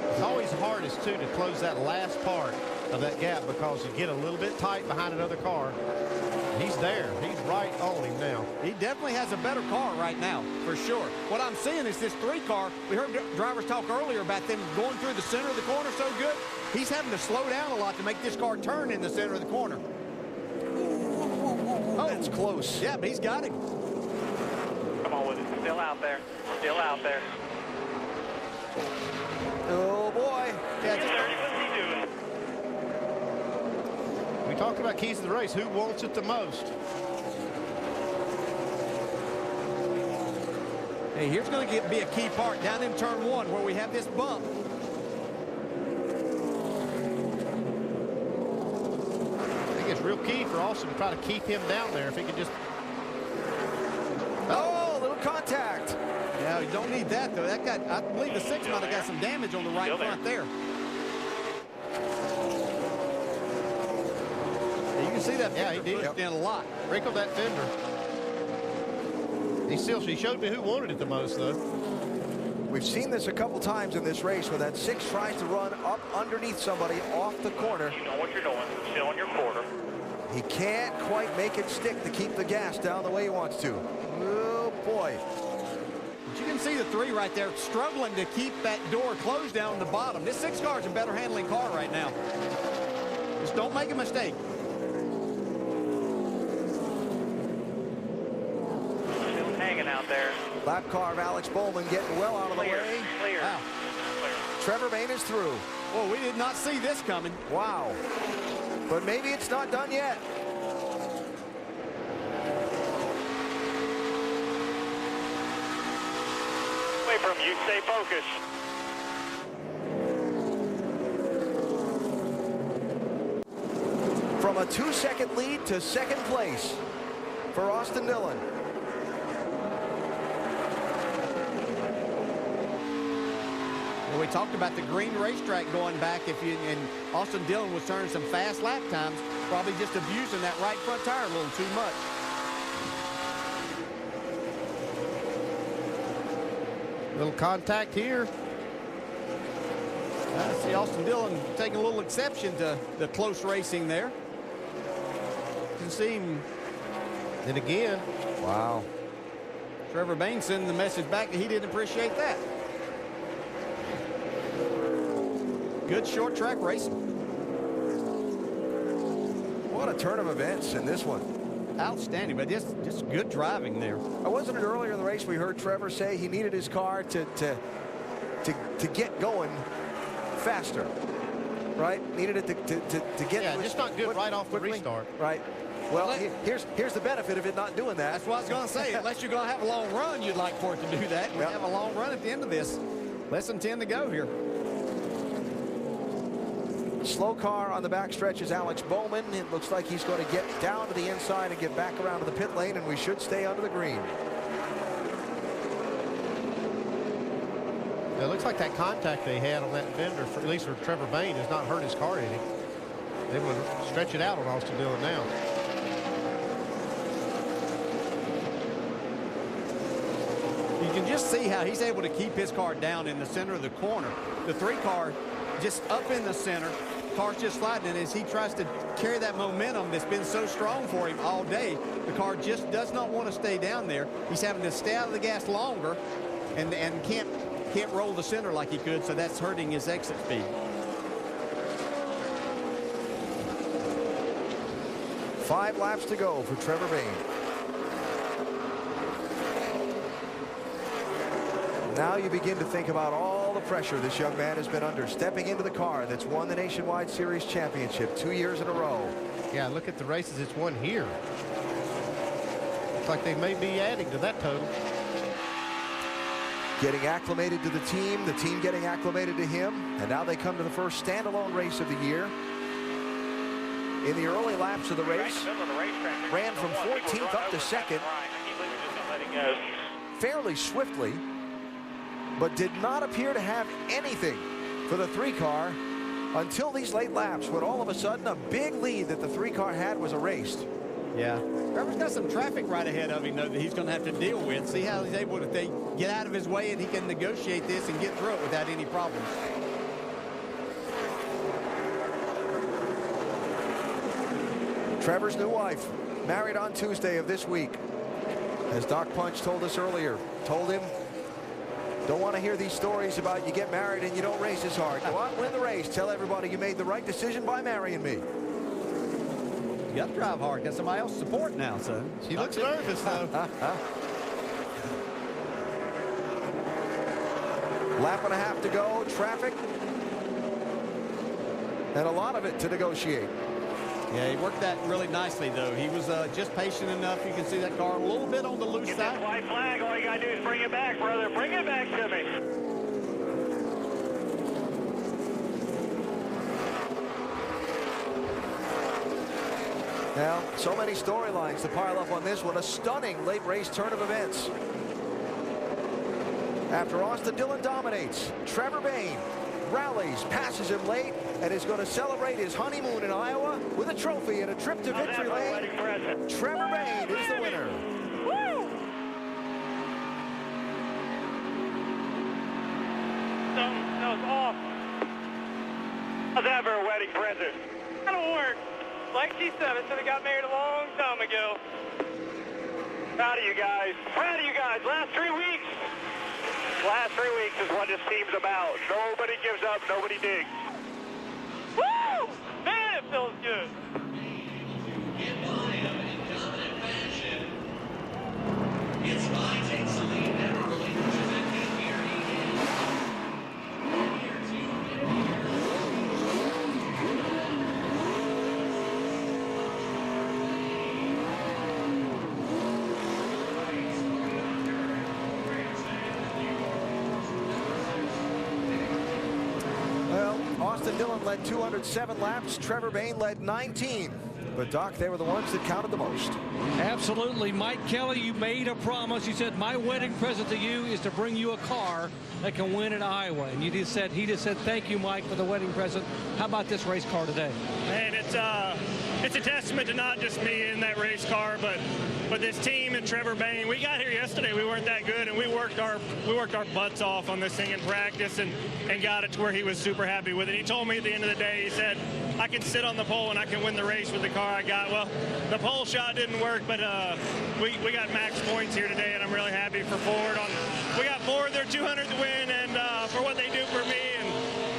It's always hardest too to close that last part of that gap because you get a little bit tight behind another car. He's there. He's right on him now. He definitely has a better car right now, for sure. What I'm seeing is this 3 car. We heard drivers talk earlier about them going through the center of the corner so good. He's having to slow down a lot to make this car turn in the center of the corner. Oh, that's close. Yeah, but he's got him. Come on with it. Still out there. Still out there. Oh, boy. Yeah, What's he doing? We talked about keys to the race. Who wants it the most? Hey, here's going to be a key part down in turn 1 where we have this bump. I think it's real key for Austin to try to keep him down there. If he could just... Oh, a little contact. Yeah, you don't need that, though. That got, I believe the 6 might have got some damage on the right front there. You can see that. Yeah, he did. Pushed in a lot. Wrinkled that fender. He showed me who wanted it the most, though. We've seen this a couple times in this race where that 6 tries to run up underneath somebody off the corner. You know what you're doing. Still in your quarter. He can't quite make it stick to keep the gas down the way he wants to. Oh, boy. But you can see the 3 right there struggling to keep that door closed down the bottom. This 6 car is a better handling car right now. Just don't make a mistake. Still hanging out there. Lap car of Alex Bowman getting well out of the way. Clear. Wow. Trevor Bayne is through. Well, we did not see this coming. Wow. But maybe it's not done yet. Away from you. Stay focused. From a 2-second lead to 2nd place for Austin Dillon. Well, we talked about the green racetrack going back. And Austin Dillon was turning some fast lap times, probably just abusing that right front tire a little too much. Little contact here. I see Austin Dillon taking a little exception to the close racing there. You can see him. Then again. Wow. Trevor Bayne sending the message back that he didn't appreciate that. Good short track racing. What a turn of events in this one. Outstanding, but just good driving there. Wasn't it earlier in the race we heard Trevor say he needed his car to get going faster, right? Needed it to get. Yeah, just not good right off the restart. Right. Well, here's the benefit of it not doing that. That's what I was going to say. Unless you're going to have a long run, you'd like for it to do that. We have a long run at the end of this. Less than 10 to go here. Slow car on the backstretch is Alex Bowman. It looks like he's going to get down to the inside and get back around to the pit lane, and we should stay under the green. It looks like that contact they had on that fender, at least for Trevor Bayne, has not hurt his car any. They would stretch it out on Austin Dillon now. You can just see how he's able to keep his car down in the center of the corner. The 3 car just up in the center. Car's just sliding, and as he tries to carry that momentum that's been so strong for him all day, the car just does not want to stay down there. He's having to stay out of the gas longer and can't roll the center like he could, so that's hurting his exit speed. Five laps to go for Trevor Bayne. Now you begin to think about all the pressure this young man has been under, stepping into the car that's won the Nationwide Series championship 2 years in a row. Yeah, look at the races it's won here. Looks like they may be adding to that total. Getting acclimated to the team getting acclimated to him, and now they come to the first standalone race of the year. In the early laps of the race, ran from 14th up to 2nd fairly swiftly, but did not appear to have anything for the 3-car until these late laps, when all of a sudden a big lead that the 3-car had was erased. Yeah, Trevor's got some traffic right ahead of him, though, that he's going to have to deal with. See how he's able to get out of his way, and he can negotiate this and get through it without any problems. Trevor's new wife, married on Tuesday of this week. As Doc Punch told us earlier, told him, don't want to hear these stories about you get married and you don't race as hard. Go out and win the race. Tell everybody you made the right decision by marrying me. You got to drive hard. Got somebody else's support now, son. She looks nervous, though. Lap and a half to go. Traffic. And a lot of it to negotiate. Yeah, he worked that really nicely, though. He was just patient enough. You can see that car a little bit on the loose side. That white flag. All you got to do is bring it back, brother. Bring it back to me. Now, so many storylines to pile up on this one. A stunning late race turn of events. After Austin Dillon dominates, Trevor Bayne rallies, passes him late, and is going to celebrate his honeymoon in Iowa with a trophy and a trip to victory lane. Trevor Bayne is the winner. Woo! That was awesome. How's that for a wedding present? That'll work. Like she said, I should have got married a long time ago. Proud of you guys. Proud of you guys. Last 3 weeks. Last 3 weeks is what this team's about. Nobody gives up. Nobody digs. Woo! Man, it feels good. It's fine, takes the lead, never relinquishes it. Austin Dillon led 207 laps. Trevor Bayne led 19. But, Doc, they were the ones that counted the most. Absolutely. Mike Kelly, you made a promise. You said, my wedding present to you is to bring you a car that can win at Iowa. And he just said, thank you, Mike, for the wedding present. How about this race car today? Man, it's a testament to not just me in that race car, but this team and Trevor Bayne. We got here yesterday. We weren't that good, and we worked our butts off on this thing in practice and got it to where he was super happy with it. He told me at the end of the day, he said, I can sit on the pole and I can win the race with the car I got. Well, the pole shot didn't work, but we got max points here today, and I'm really happy for Ford. We got Ford their 200th win, and for what they do for me and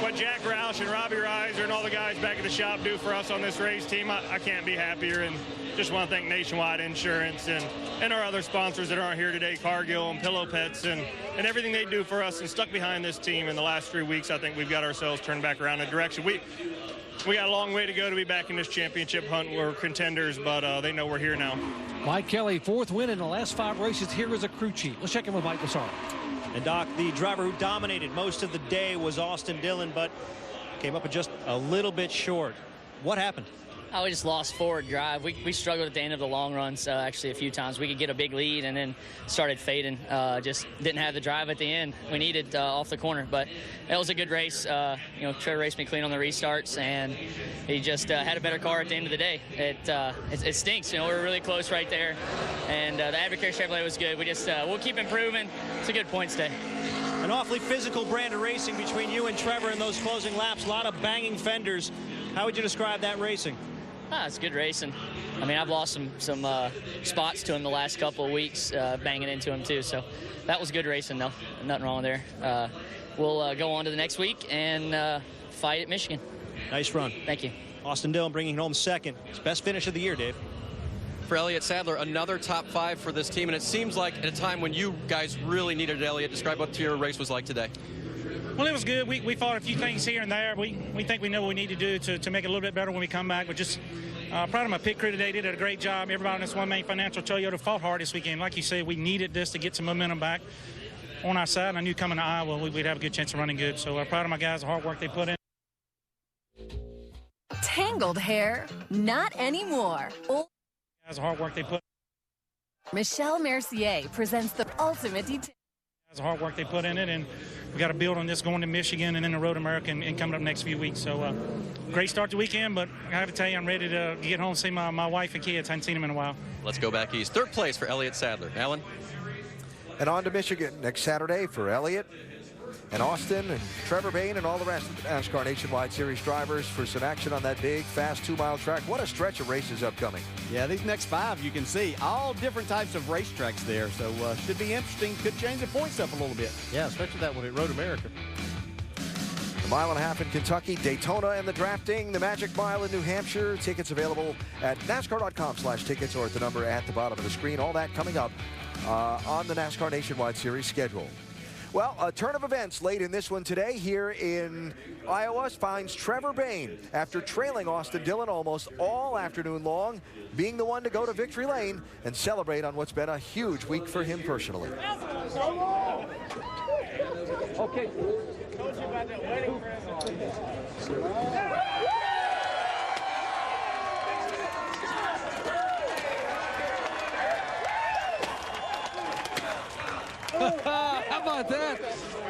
what Jack Roush and Robbie Reiser and all the guys back at the shop do for us on this race team, I can't be happier. And just want to thank Nationwide Insurance and our other sponsors that aren't here today, Cargill and Pillow Pets, and everything they do for us and stuck behind this team in the last 3 weeks. I think we've got ourselves turned back around in direction. We got a long way to go to be back in this championship hunt. We're contenders, but they know we're here now. Mike Kelly, 4th win in the last 5 races here as a crew chief. Let's check in with Mike Lassard. And, Doc, the driver who dominated most of the day was Austin Dillon, but came up just a little bit short. What happened? Oh, we just lost forward drive. We struggled at the end of the long runs actually a few times. We could get a big lead and then started fading. Just didn't have the drive at the end. We needed off the corner, but it was a good race. Trevor raced me clean on the restarts, and he just had a better car at the end of the day. It stinks. We were really close right there, and the Advocare Chevrolet was good. We just we'll keep improving. It's a good points day. An awfully physical brand of racing between you and Trevor in those closing laps. A lot of banging fenders. How would you describe that racing? It's good racing. I mean, I've lost some spots to him the last couple of weeks, banging into him too. So that was good racing, though. Nothing wrong there. We'll go on to the next week and fight at Michigan. Nice run. Thank you. Austin Dillon bringing home 2nd. His best finish of the year, Dave. For Elliott Sadler, another top 5 for this team, and it seems like at a time when you guys really needed Elliott. Describe what your race was like today. Well, it was good. We fought a few things here and there. We think we know what we need to do to make it a little bit better when we come back. But just Proud of my pit crew today. Did a great job. Everybody in this One Main Financial Toyota fought hard this weekend. Like you said, we needed this to get some momentum back on our side. And I knew coming to Iowa we'd have a good chance of running good. So proud of my guys, the hard work they put in. Tangled hair? Not anymore. Guys, the hard work they put. Michelle Mercier presents the ultimate detail. The hard work they put in it, and we got to build on this going to Michigan and then the Road America and coming up next few weeks. So great start to the weekend, but I have to tell you, I'm ready to get home and see my wife and kids. I haven't seen them in a while. Let's go back east. Third place for Elliott Sadler. Alan? And on to Michigan next Saturday for Elliott and Austin and Trevor Bayne and all the rest of the NASCAR Nationwide Series drivers for some action on that big, fast 2-mile track. What a stretch of races upcoming. Yeah, these next 5, you can see all different types of racetracks there. So should be interesting. Could change the points up a little bit. Yeah, especially that one at Road America. The mile-and-a-half in Kentucky, Daytona and the drafting, the Magic Mile in New Hampshire. Tickets available at NASCAR.com/tickets or at the number at the bottom of the screen. All that coming up on the NASCAR Nationwide Series schedule. Well, a turn of events late in this one today here in Iowa finds Trevor Bayne, after trailing Austin Dillon almost all afternoon long, being the one to go to victory lane and celebrate on what's been a huge week for him personally. Okay. How about that?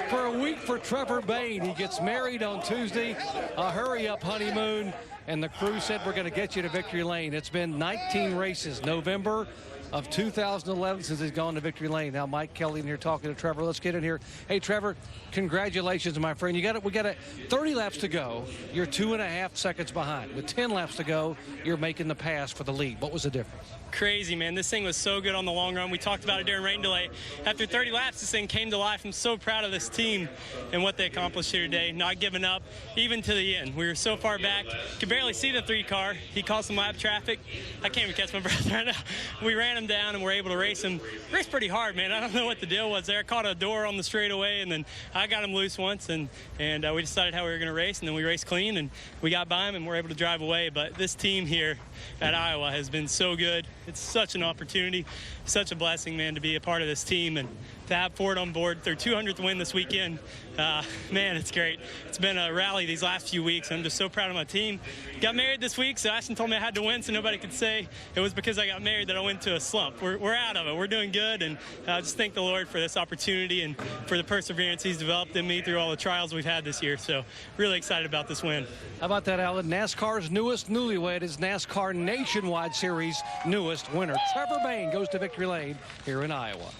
For a week for Trevor Bayne. He gets married on Tuesday, a hurry-up honeymoon, and the crew said, we're going to get you to victory lane. It's been 19 races, November of 2011 since he's gone to victory lane. Now Mike Kelly in here talking to Trevor. Let's get in here. Hey, Trevor, congratulations, my friend. We got 30 laps to go. You're 2.5 seconds behind. With 10 laps to go, you're making the pass for the lead. What was the difference? Crazy, man. This thing was so good on the long run. We talked about it during rain delay. After 30 laps, this thing came to life. I'm so proud of this team and what they accomplished here today. Not giving up, even to the end. We were so far back, could barely see the 3 car. He caused some lap traffic. I can't even catch my breath right now. We ran him down and were able to race him. Raced pretty hard, man. I don't know what the deal was there. Caught a door on the straightaway, and then I got him loose once, and we decided how we were going to race, and then we raced clean, and we got by him, and we're able to drive away. But this team here at Iowa has been so good. It's such an opportunity, such a blessing, man, to be a part of this team and to have Ford on board. Their 200th win this weekend. Man, it's great. It's been a rally these last few weeks. I'm just so proud of my team. Got married this week, so Ashton told me I had to win, so nobody could say it was because I got married that I went to a slump. We're out of it. We're doing good, and I just thank the Lord for this opportunity and for the perseverance He's developed in me through all the trials we've had this year. So really excited about this win. How about that, Alan? NASCAR's newest newlywed is NASCAR Nationwide Series newest winner. Trevor Bayne goes to victory lane here in Iowa.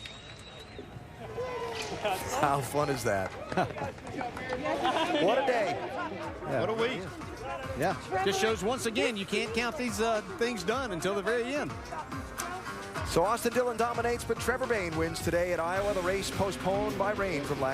How fun is that? What a day. Yeah. What a week. Yeah, just shows once again you can't count these things done until the very end. So Austin Dillon dominates, but Trevor Bayne wins today at Iowa. The race postponed by rain from last